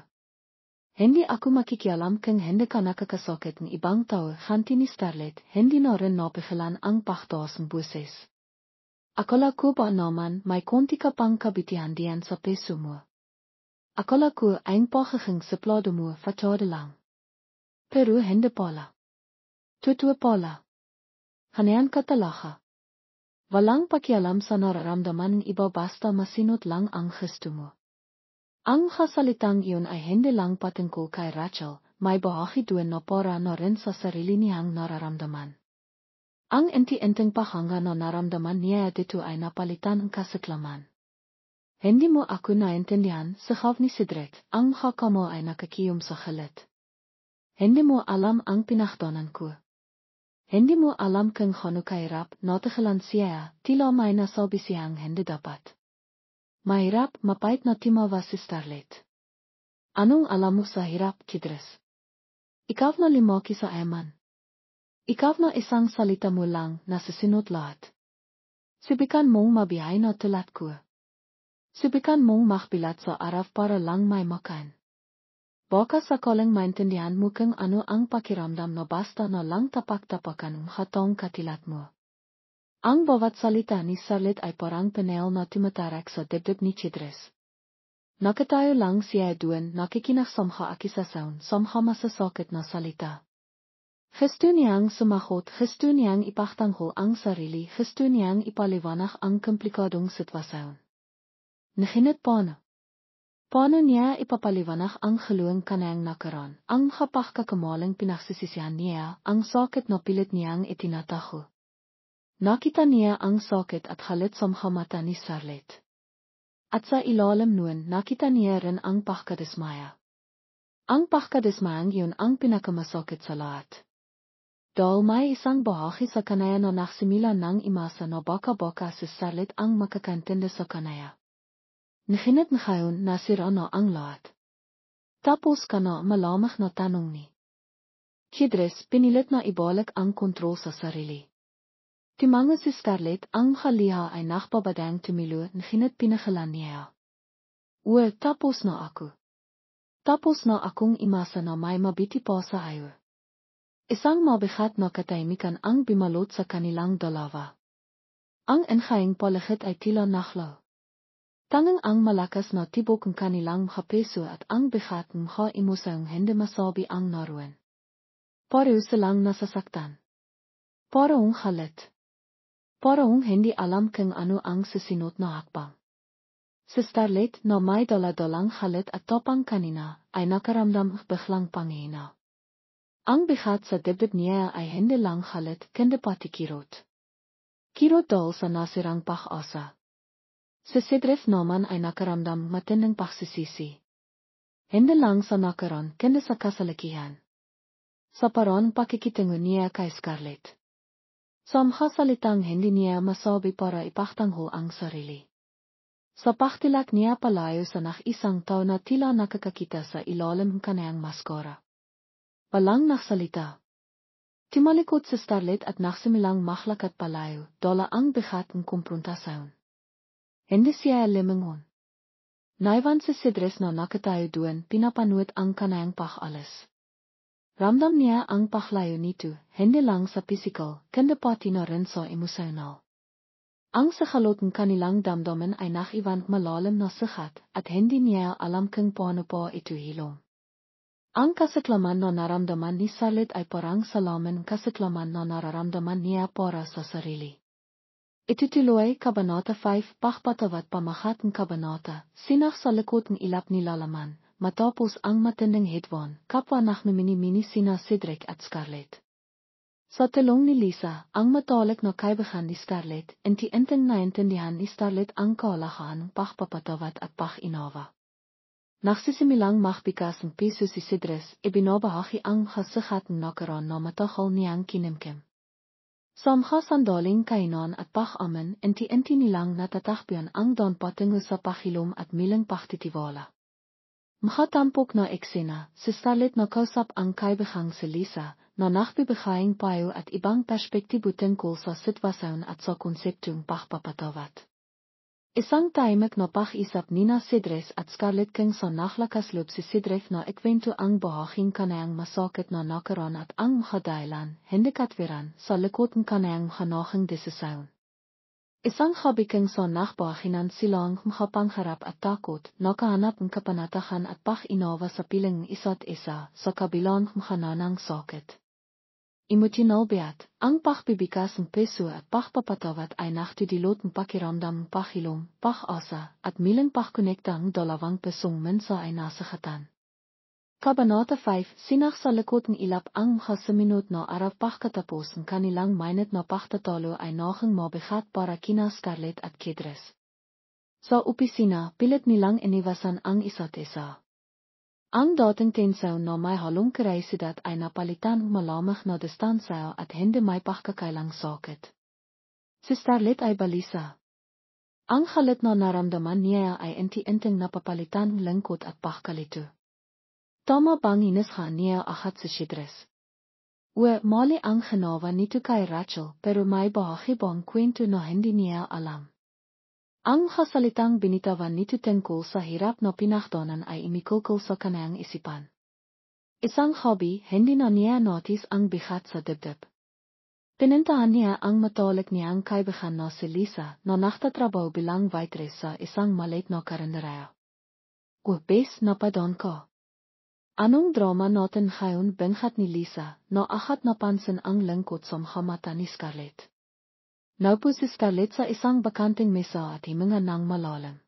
Hendi aku makikialam keng hende kanaka kasoket ng ibang tao gantini starlet, hendi na rin napigilan ang pachtaas ng buses. Akala ko ba naman may konti ka pang kabitihan diyan sa peso mo. Akala ko ang pagiging suplado mo fatode lang. Pero hende pala. Totoo pala. Hanean katalaga. Walang pakialam sa nararamdaman ng iba basta masinot lang ang gusto mo. Ang kasalitang iyon ay hindi lang patungkol kay Rachel, may bahagi doon na para na rin sa sarili niyang nararamdaman. Ang inti-inting pahanga na naramdaman niya dito ay napalitan ang kasaklaman. Hindi mo ako naintindihan, sahaw ni Cedric, ang haka mo ay nakakiyom sa galit. Hindi mo alam ang pinagdaanan ko. Hindi mo alam kung gaano kahirap natigilan siya, tila may nasabi siyang hindi dapat. Mahirap, mapait na timawa si Starlet. Anong alam mo sa hirap, Kidres? Ikaw na limaki sa eman. Ikaw na isang salita mo lang na sasinot lahat. Sibikan mong mabihay na tulat ko. Sibikan mong makbilat sa araw para lang may makan. Baka sakaling maintindihan mo kung ano ang pakiramdam na basta na lang tapak-tapakan ang hatong katilat mo. Ang bawat salita ni Starlet ay parang panel na tumatarak sa dibdib ni Chidres. Nakatayo lang siya doon nakikinagsamha akisasaon samha masasakit na salita. Gusto niyang sumagot, gusto niyang ipagtanggol ang sarili, gusto niyang ipaliwanag ang komplikadong sitwasyon. Naginit paano? Paano niya ipapaliwanag ang haluang kanayang nakaraan, ang kapagkakamaling pinagsisisihan niya, ang sakit na pilit niyang itinatago. Nakita niya ang sakit at halit sa mata ni Starlet. At sa ilalim nun nakita niya rin ang pagkadismaya. Ang pagkadismayang yun ang pinakamasakit sa lahat. Dahil may isang bahagi sa kanaya na naksimila ng imasa na baka-baka si Starlet ang makakantindi sa kanaya. Naginit na ngayon nasira na ang lahat. Tapos ka na malamang na tanong ni Chidres pinilit na ibalik ang kontrol sa sarili. Timango si Starlet ang haliha ay nakpabadang tumilo naginit pinakalan niya. Tapos na ako. Tapos na akong imasa na may mabiti pa sa ayo. Isang mabigat na katahimikan ang bimalot sa kanilang dalawa. Ang enghaing palagit ay tila naklaw. Tangang ang malakas na tibok ang kanilang hapeso at ang bigat ng mga emosyon hindi masabi ang naroon. Pareho silang nasasaktan. Parang halit. Parang hindi alam kung ano ang susunod na hakbang. Si Starlet na may dala-dalang halit at topang kanina ay nakaramdam biglang panghina. Ang bigat sa dibdib niya ay hindi lang halit kundi pati kirot. Kirot dahil sa nasirang pag-asa. Si Cedric naman ay nakaramdam matinding pagsisisi. Hindi lang sa nakaraan kundi sa kasalakihan. Sa parang pakikitungo niya kay Scarlett. Sa mga salitang hindi niya masabi para ipagtanggol ang sarili. Sa pagtilak niya palayo sa isang tao na tila nakakakita sa ilalim ng kanayang maskara. Walang nagsalita. Timalikot si Starlet at nagsimilang mahlakat palayo, dala ang bigat ng komprontasyon. Hindi siya limangon. Naiwan si Cedric na nakatayo doon pinapanood ang kanayang pag-alis. Ramdam niya ang paklayo nito, hindi lang sa pisikal, kundi pati na rin sa emosyonal. Ang sakalot ng kanilang damdamin ay nakiwan malalim na sikat at hindi niya alam kung paano pa ito hilom. Ang kasaklaman na naramdaman ni Starlet ay parang salamin kasaklaman na nararamdaman niya para sa sarili. Itutuloy Kabanata 5 Pagpatawat pamahat ng kabanata, sinak sa likod ng ilap nilalaman, matapos ang matinding hitwan, kapwa naknumini-mini sina Cedric at Scarlett. Sa tulong ni Lisa, ang matalik na kaibahan ni Scarlett, inti-inting naintindihan ni Starlet ang kaalahan ng pagpapatawat at pag-inawa. Nagsisimilang makbikas ng piso si Cedric, ibinabahagi ang hasikat ng nakaraan na matahal niyang kinimkim. Sa mga sandaling kainan at pag-amin, inti-inti nilang natatakbian ang doon patungo sa paghilom at milang pagtitiwala. Makatampok na eksena, si Starlet na kausap ang kaibahang si Lisa, na nakbibigayang payo at ibang perspektibo tungkol sa sitwasyon at sa konseptong pagpapatawat. Isang taimek no pach isap nina sidres at Scarlet King sa naklakas loop si sidref na ikwento ang bahaging kanayang masakit na nakaron at ang mkadailan, hindi katwiran, sa likoten kanayang mkanahing desisayon. Isang habiking sa nakbahinan silang mkapangharap at takot, nakahanap ng kapanatahan at pach inova sa piling isa't isa, sa kabilang mkananang sakit. Emotional biat, ang pachbibikas ng peso at pachpapatawat ay nachtudilot ng pakiramdam ng pachilom, pachasa, at milang pachkonekta ng dalawang pesong mensa ay nasakatan. Kabanata 5, sinak sa likod ng ilap ang mga seminut na araw pachkatapos ng kanilang mainit na pachtatalo ay nohang mabigat para kina Scarlet at Kidres. Sa opisina, pilit nilang iniwasan ang isa't isa. Ang dating tensaw na may halong karesidad ay napalitan malamang na distansaw at hindi may pagkakailang sakit. Si Starlet ay balisa. Ang halit na naramdaman niya ay inti-inting napapalitan lingkod at pagkalito. Tama bang inisha niya ahat si Sidres? Mali ang ginawa nito kay Rachel pero may bahagibang kwento na hindi niya alam. Ang kasalitang binitawan nito tungkol sa hirap na pinagdaanan ay imikukol sa kanayang isipan. Isang hobby, hindi na niya notice ang bigat sa dibdib. Pinintahan niya ang matalik niyang kaibigan na si Lisa na naktatrabaho bilang waitress sa isang maliit na karinderya. Bes napadon ko. Anong drama natin ngayon bengkat ni Lisa na ahat napansin ang lingkod sa mga mata ni Scarlett. Naupo si Scarlett sa isang bakanting mesa at himinga ng malalim.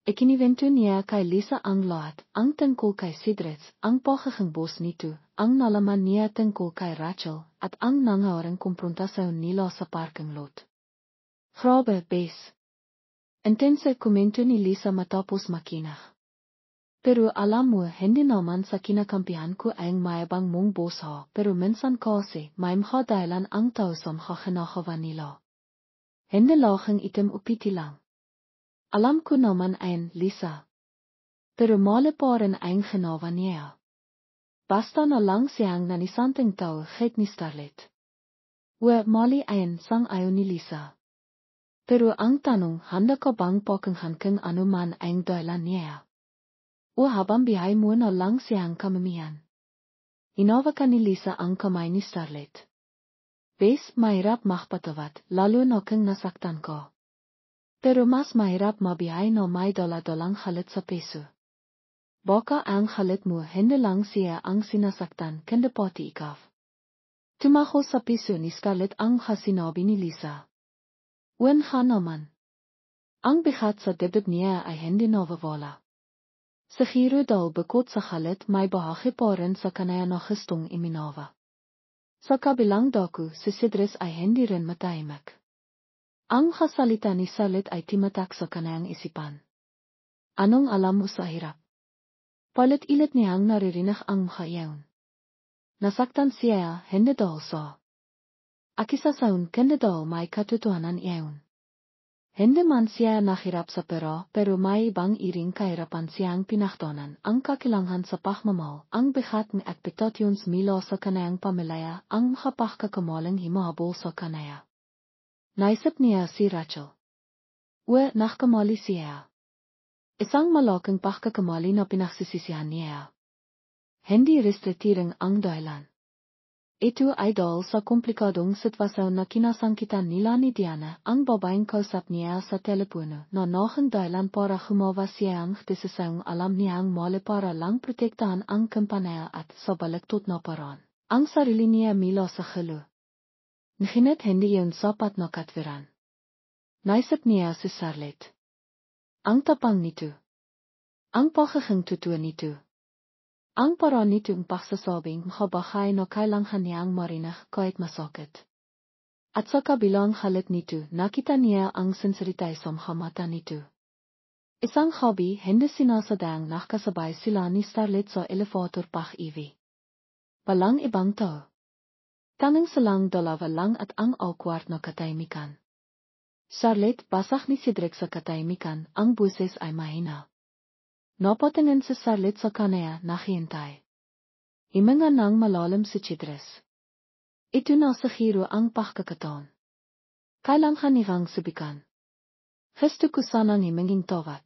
Ikiniwento niya kay Lisa ang lahat, ang tungkol kay Sidres, ang pagiging boss nito, ang nalaman niya tungkol kay Rachel, at ang nangyaring komprontasyon nila sa parking lot. Grabe, bes. Intense komento ni Lisa matapos makinig. Pero alam mo, hindi naman sa kinakampihan ko ang mayabang mong boss ha, pero minsan kasi, may mga dahilan ang tao sa mga kinakawa nila. Hindi laching item upiti lang. Alam ko naman ay Lisa. Pero mali pa rin ang ginawa niya. Basta na lang siyang nanisanting tao kahit ni Starlet. Mali ay sang-ayon ni Lisa. Pero ang tanong, handa ka bang pakinggan kung ano man ang dahilan niya? Habang bihay mo na lang siyang kamamihan. Inawa ka ni Lisa ang kamay ni Starlet. Bes, mahirap makpatawad, lalo na kung nasaktan ko. Pero mas mahirap mabihay na may dala-dalang halit sa peso. Baka ang halit mo hindi lang siya ang sinasaktan kundi pati ikaw. Tumaho sa peso ni Scarlett ang sinabi ni Lisa. Nga naman. Ang bigat sa dibdib niya ay hindi nawawala. Siguro daw bukod sa halit may bahagi pa rin sa kanaya na gustong iminawa. Sa kabilang dako, si Sidres ay hindi rin matahimik. Ang kasalita ni Scarlett ay timatak sa kanayang isipan. Anong alam mo sa hirap? Palit-ilit niyang naririnig ang mga iyon. Nasaktan siya, hindi daw sa. Akisasaun kundi daw may katotohanan iyon. Hindi man siya nahirap sa pera pero may ibang iring kahirapan siyang pinagdaanan ang kakilangan sa pagmamahal, ang bigat ng ekspektasyons mula sa kanayang pamilya, ang makapagkakamaling himahabol sa kanaya. Naisip niya si Rachel. Nakamali siya. Isang malaking pagkakamali na pinagsisisihan niya. Hindi restriktirang ang dahilan. Ito ay dahil sa komplikadong sitwasyon na kinasangkitan nila ni Diana, ang babaeng kausap niya sa telepono, na nohang dahilan para humawa siyang desisyon alam niyang mali para lang protektahan ang kampanya at sa balagtot na paraan. Ang sarili niya mila sa khalo. Ngunit hindi yun sapat na katwiran. Naisip niya si Scarlett. Ang tapang nito. Ang pagiging totoo nito. Ang paraan nitong pagsasabing makabahay na kailangan niyang marinig kahit masakit. At sa kabilang halit nito, nakita niya ang sinseritay sa mga mata nito. Isang hobby, hindi sinasadang nakasabay sila ni Scarlett sa elevator pag-iwi. Walang ibang tao. Tanging silang dalawa lang at ang awkward na katahimikan. Scarlett, basah ni Sidrek sa katahimikan, ang buses ay mahina. Napatingin si Scarlett sa kanaya, nakihintay. Himinga ng malalim si Sidres. Ito na sa hiro ang pagkakataon. Kailangan niyang subikan. Gistu kusana ni minging tawat.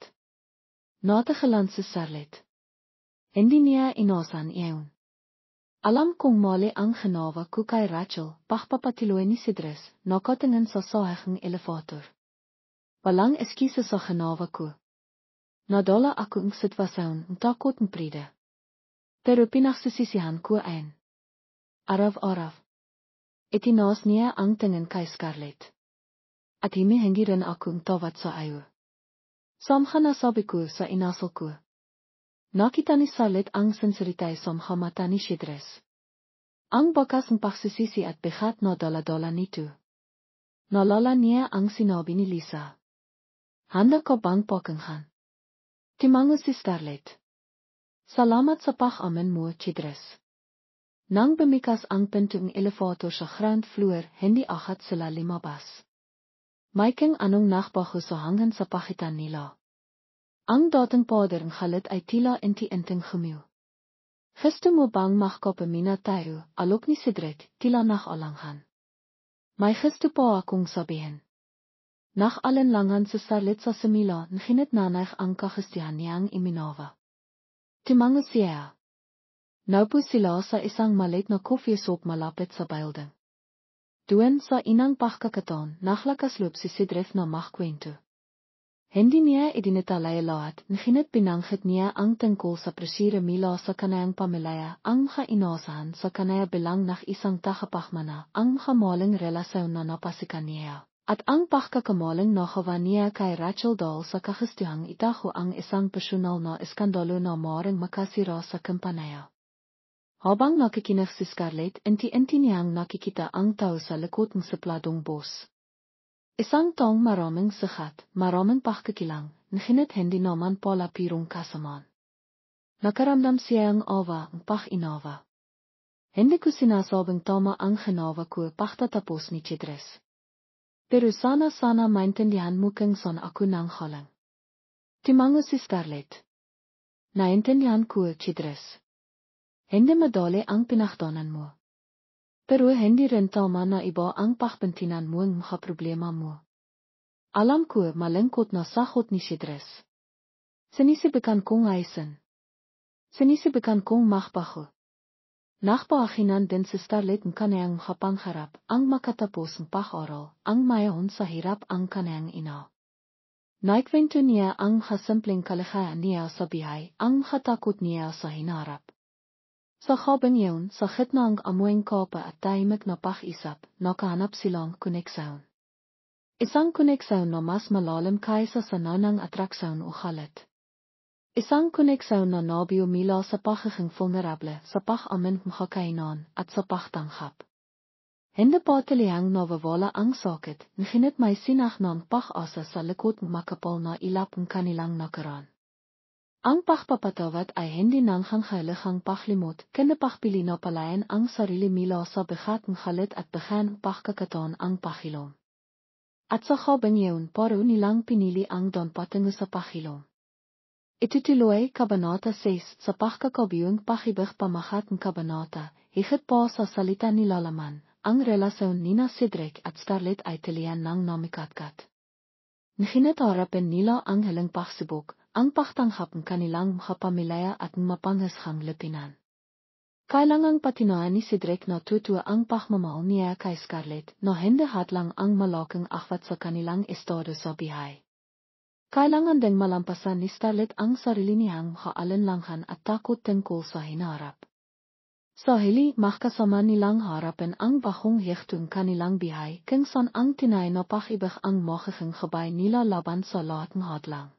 Nate gelandse Sarlet. Hindi niya inosan eun. Alam kong mali ang genawa ko kay Rachel, pagpapatiloy ni Sidres, nakatingin sa sahing elevator. Walang eskise sa genawa ko. Nadala ako ang sitwasyon ng takot ng pride. Pero pinagsisisihan ko ein. Araw-araw. Itinaas niya ang tingin kay Scarlett. At hinihingi rin ako ang tawad sa iyo. Samha nasabi ko sa inasal ko. Nakita ni Scarlett ang sinseritay sa mata ni Sidres. Ang bakas ng pagsisisi at bigat na dala-dala nito. Nalala niya ang sinabi ni Lisa. Handa ka bang pakinggan? Timango si Scarlett. Salamat sa pag-amin mo, Sidres. Nang bumikas ang pinto ng elevator sa ground floor, hindi agad sila limabas. Maiking anong nakbago sa hanggan sa pagitan nila. Ang dating pader ng halit ay tila inti-inting gumiw. Gusto mo bang makapamina tayo, alok ni Sidret, tila nakalangan. May gusto pa akong sabihin. Nakalanlangan sa Scarlett sa simila, nginit nanay ang kagustuhan niyang iminawa. Timango siya. Naupo sila sa isang maliit na koffieshop malapit sa building. Doon sa inang pagkakataon, naglakasloob si Sidres na magkwento. Hindi niya idinitalay lahat, ngunit pinanghit niya ang tungkol sa presire mila sa kanayang pamilya, ang mga inasahan sa kanaya bilang ng isang tagapagmana, ang mga maling relasyon na napasikan niya, at ang pagkakamaling nagawa niya kay Rachel Dahl sa kagustuhang itago ang isang personal na iskandalo na maaaring makasira sa kumpanya. Habang nakikinig si Scarlett, inti-inti niyang nakikita ang tao sa likod ng supladong boss. Isang taong maraming sikat, maraming pagkikilang, ngunit hindi naman pala pirong kasamaan. Nakaramdam siya ang awa, ang pag-inawa. Hindi ko sinasabing tama ang ginawa ko pagtatapos ni Sidres. Pero sana maintindihan mo kung saan ako nang halang. Timango si Scarlett. Naintindihan ko, Sidres. Hindi madali ang pinagdaanan mo. Pero hindi rin tama na iba ang pagpintinan mo ang mga problema mo. Alam ko malungkot na sagot ni Sidres. Sinisibikan kong ayusin. Sinisibikan kong magbago. Nagpaakinan din si Scarlett ang kaniyang mga pangharap, ang makatapos ng pag-aral, ang mayon sa hirap ang kaniyang ina. Naikwento niya ang kasimpleng kaligayahan niya sa bihay, ang katakot niya sa hinarap. Sa habang yun, sa gitna ng amoying kapa at tahimik na pag-isip, nakahanap silang koneksyon. Isang koneksyon na mas malalim kaysa sa nanang atraksyon o halit. Isang koneksyon na nabio mila sa pagiging vulnerable, sa pag-amin ng kakainan, at sa pagtanggap. Hindi pa talihang nawawala ang sakit, ngunit may sinag ng pag-asa sa likod ng makapal na ilap ng kanilang nakaraan. Ang pagpapatawad ay hindi nanghang-haligang paglimot, kundi pagpili na palayan ang sarili mila sa bigat ng halit at bigyan pagkakataon ang paghilom. At sa habang yun, paro nilang pinili ang doon patungo sa paghilom. Itutuloy Kabanata 6 sa pagkakabiyong pag-ibig pamagat ng kabanata, higit pa sa salita ni lalaman, ang relasyon nina Cedric at Scarlett ay tilihan ng namikatkat. Ngunit harapin nila ang halang pagsubok, ang pagtanggap ng kanilang mga pamilya at mapanghasgang lipinan. Kailangang patinaan ni Cedric na tutua ang pagmamahal niya kay Scarlett na hindi hadlang ang malaking akwat sa kanilang estado sa bihay. Kailangan ding malampasan ni Scarlett ang sarili niyang mga alinlangan at takot tungkol sa hinarap. Sa hili, makasama nilang harapin ang bahong hichtong kanilang bihay kung saan ang tinay na pag-ibig ang magiging gabay nila laban sa lahat ng hadlang.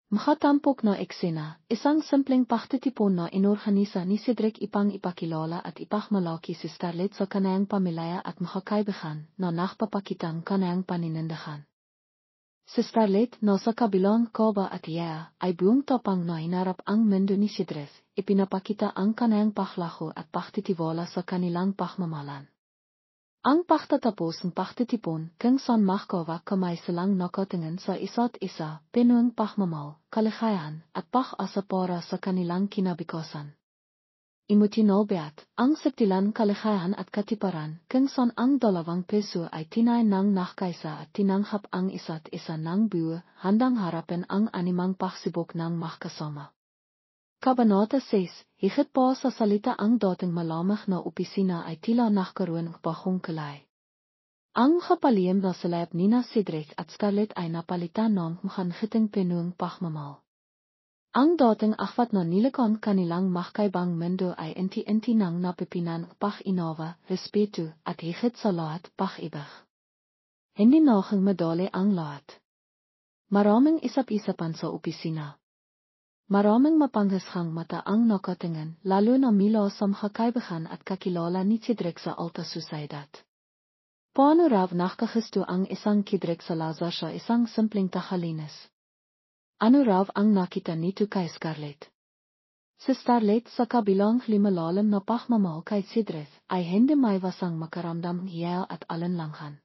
Makatampok na eksena, isang simpleng pagtitipon na inorganisa ni Cedric ipang ipakilala at ipagmalaki si Scarlett sa kanayang pamilya at makakaibigan na nagpapakitang kanayang paninindigan. Si Scarlett na sa kabilang kaba at iya ay buong tapang na hinarap ang mundo ni Cedric, ipinapakita ang kanayang paglako at pagtitiwala sa kanilang pagmamahalan. Ang pagtatapos ng pagtitipon kung saan magkawa kamay silang nakatingin sa isa't isa, pinuang pagmamahal, kaligayahan, at pag-asa para sa kanilang kinabukasan. Emotional beat, ang septilan kaligayahan at katiparan, kung saan ang dalawang peso ay tinay ng nakkaisa at tinanghap ang isa't isa ng buo, handang harapin ang animang pagsibok ng magkasama. Kabanata 6, higit pa sa salita ang dating malamig na opisina ay tila nagkaroon ng pagkungkulay. Ang kapaliem na silab nina Cedric at Scarlett ay napalitan ng mukhangiting pinung pagmamahal. Ang dating akhwat na nilikon kanilang magkaibang mundo ay inti-inti nang napipinan pag-inawa, respeto, at higit sa lahat pag-ibig. Hindi naging madali ang lahat. Maraming isap-isapan sa opisina. Maraming mapanghisgang mata ang nakatingin, lalo na mula sa makakaibigan at kakilala ni Cedric sa alta sociedad. Paano raw nakagusto ang isang Cedric Salazar sa isang simpleng tahalinis? Ano raw ang nakita nito kay Scarlett? Si Scarlett sa kabilang lumalalim na pagmamahal kay Cedric ay hindi maiwasang makaramdam hiya at alinlangan.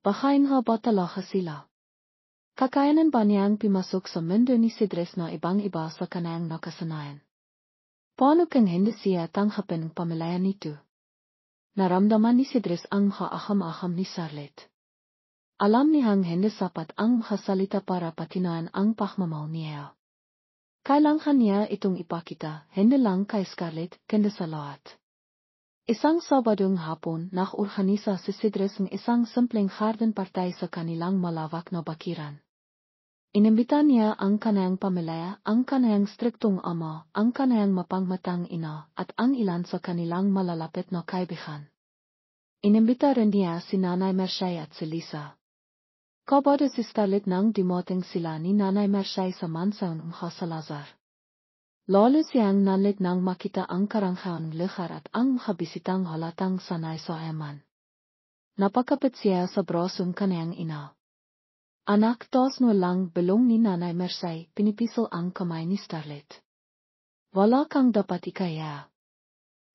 Bakain nga ba talaga sila? Kakayanan ba niyang pimasok sa mundo ni Cedric na ibang-iba sa kanayang nakasanayan? Paano kung hindi siya tanggapin ang pamilya nito? Naramdaman ni Cedric ang kaaham-aham ni Scarlett. Alam niyang hindi sapat ang makasalita para patinaan ang pagmamahal niya. Kailangan niya itong ipakita, hindi lang kay Scarlett, kundi sa lahat. Isang Sabadong hapon, nag-organisa si Cedric ng isang simpleng gardenpartay sa kanilang malawak na bakiran. Inimbitan niya ang kanayang pamilya, ang kanayang striktong ama, ang kanayang mapangmatang ina, at ang ilan sa kanilang malalapit na kaibigan. Inimbita rin niya si Nanay Merchay at si Lisa. Kabado si Scarlett nang dumating sila ni Nanay Merchay sa mansyon ng Salazar. Lalo siyang nanlit nang makita ang karanghaang lugar at ang makabisitang halatang sanay sa ayaman. Napakapit siya sa brasong kanayang ina. Anak, tos no lang belong ni Nanay Merchay, pinipisil ang kamay ni Scarlett. Wala kang dapat ikaya.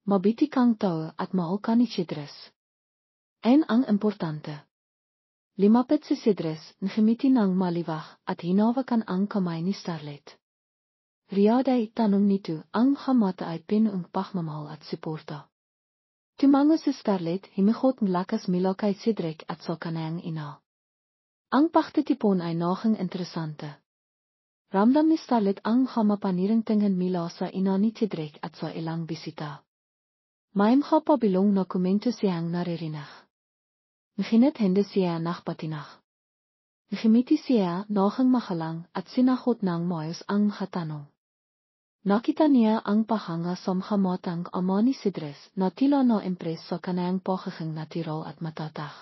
Mabiti kang tao at mahal ka ni Cedric. Ang importante. Limapit si Cedric, ngumiti ng maliwag, at hinawakan ang kamay ni Scarlett. Riyaday tanong nito, ang hamata ay pinuong pagmamahal at suporta. Tumango si Scarlett, himikot ng lakas mula kay Cedric at sa kanayang ina. Ang pagtitipon ay naging interesante. Ramdam ni Scarlett ang hamapanirang tingin mula sa ina ni Cedric at sa ilang bisita. May makapabilong na komento siyang naririnig. Ngunit hindi siya nakpatinag. Ngumiti siya, naging mahalang, at sinahot ng maayos ang katanong. Nakita niya ang pahanga sa makamatang ama ni Cedric na tila na-impress sa kanayang pagiging natural at matatag.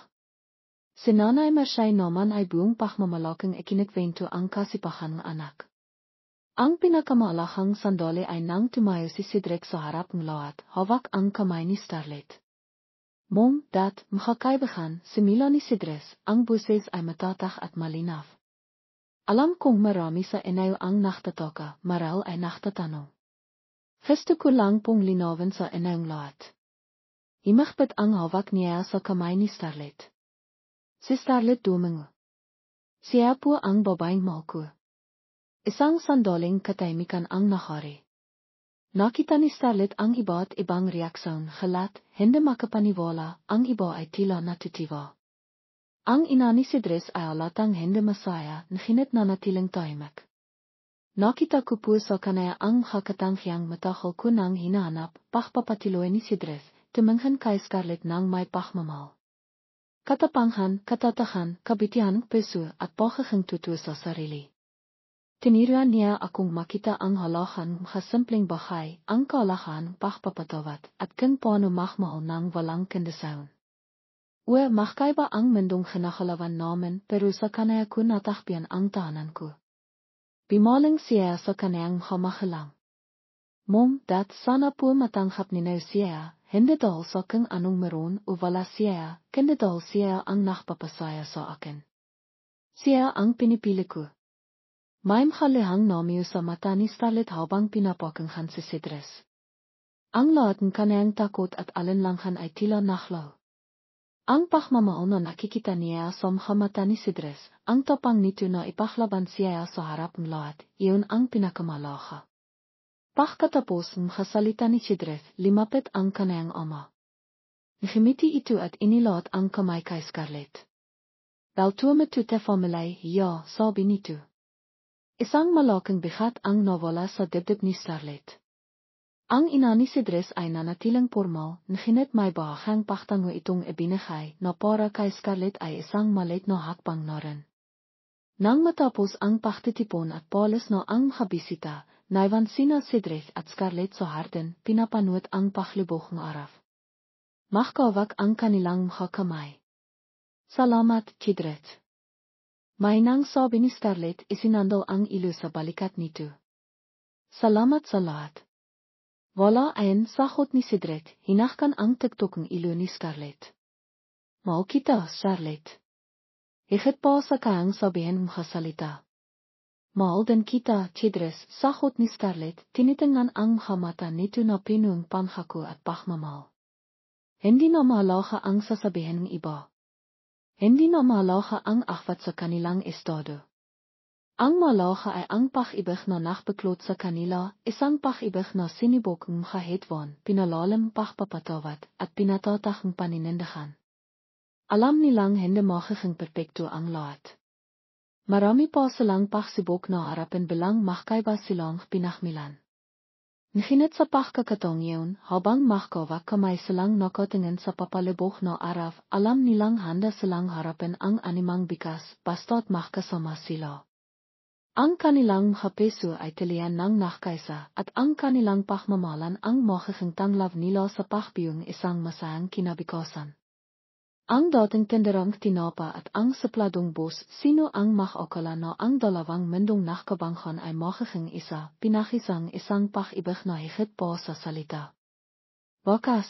Si Nanay Merchay naman ay buong pagmamalaking ikinikwento ang kasipahan ng anak. Ang pinakamalakang sandali ay nang tumayo si Cedric sa harap ng lahat, hawak ang kamay ni Scarlett. Mom, Dad, makakaibigan, simula ni Cedric, ang boses ay matatag at malinaw. Alam kong marami sa inyo ang naktataka, marahil ay naktatanong. Gusto ko lang pong linawin sa inyong lahat. Himagpit ang hawak niya sa kamay ni Scarlett. Si Scarlett dumingo. Siya po ang babaeng mahal ko. Isang sandaling katahimikan ang nakari. Nakita ni Scarlett ang iba't ibang reaksyon, halat, hindi makapaniwala, ang iba ay tila natutiwa. Ang ina ni Cedric ay halatang hindi masaya, ngunit nanatiling tahimik. Nakita ko po sa kanaya ang hakatanghyang matahol ko nang hinahanap, pagpapatiloy ni Cedric, tumingin kay Scarlett nang may pagmamahal. Katapanghan, katatahan, kabitihan, peso at pagiging totoo sa sarili. Tiniruan niya akong makita ang halahan ng simpleng bahay, ang kaalahan, pagpapatawad, at kung paano magmahal ng walang kondisyon. Magkaiba ang mundong kinakalawan namin pero sa kanaya ko natakpian ang tahanan ko. Bimaling siya sa kanayang hamahalang. Mom, Dad, sana po matanghap ninyo siya. Hindi dahil sa kung anong meron o wala siya, kundi dahil siya ang nakpapasaya sa akin. Siya ang pinipili ko. May mahalihang namiyo sa mata ni Scarlett habang pinapakinggan si Cedric. Ang lahat ng kanayang takot at alinlangan ay tila naklaw. Ang pagmamahal na nakikita niya sa mga mata ni Cedric, ang tapang nito na ipaklaban siya sa harap ng lahat, iyon ang pinakamalaki. pach katapos mgasalita ni chidreth, limapit ang kanayang ama. Ngimiti itu at inilaat ang kamay kay Scarlett. Daltuame tu te formulay, ja, sabi nito. Isang malaking bigat ang nawala sa dibdib ni Scarlett. Ang ina ni Cedres ay nanatiling formal, nginit may bahaging pagtango itong ibinigay na para kay Scarlett ay isang maliit na hakbang na rin. Nang matapos ang pagtitipon at polis na ang habisita, naiwan sina Cedric at Scarlett sa hardin, pinapanood ang paglubog ng araw. Mahkawak ang kanilang mga kamay. Salamat, Cedric. May nang sabi ni Scarlett, isinandal ang ilo sa balikat nito. Salamat sa lahat. Wala ayon sagot ni Cedric, hinahkan ang tiktok ng ilo ni Scarlett. Mau kita, Scarlett. Higit pa sa kayang sabihin makasalita. Mahal din kita, Cedric, sagot ni Scarlett, tinitingnan ang mga mata nito na pinuong pangako at pagmamahal. Hindi na mahalaga ang sasabihin ng iba. Hindi na mahalaga ang akwat sa kanilang estado. Ang mahalaga ay ang pag-ibig na nakbeklot sa kanila, isang pag-ibig na sinibok ng kahitwan, pinalalim pagpapatawad at pinatatahang paninindigan. Alam nilang hindi magiging perpekto ang lahat. Marami pa silang pagsibok na harapin bilang magkaiba silang pinakmilan. Ngunit sa pagkakataong iyon, habang magkawak kamay silang nakatingin sa papalubog na araw, alam nilang handa silang harapin ang animang bigas basta't magkasama sila. Ang kanilang mga peso ay tilian ng nakkaisa at ang kanilang pagmamahalan ang magiging tanglad nila sa pagbiyong isang masayang kinabukasan. Ang dating tinderang tinapa at ang supladong bus, sino ang makakala na ang dalawang mendong nakabanghan ay magiging isa, pinakisang isang pag-ibig na higit pa sa salita. Wakas,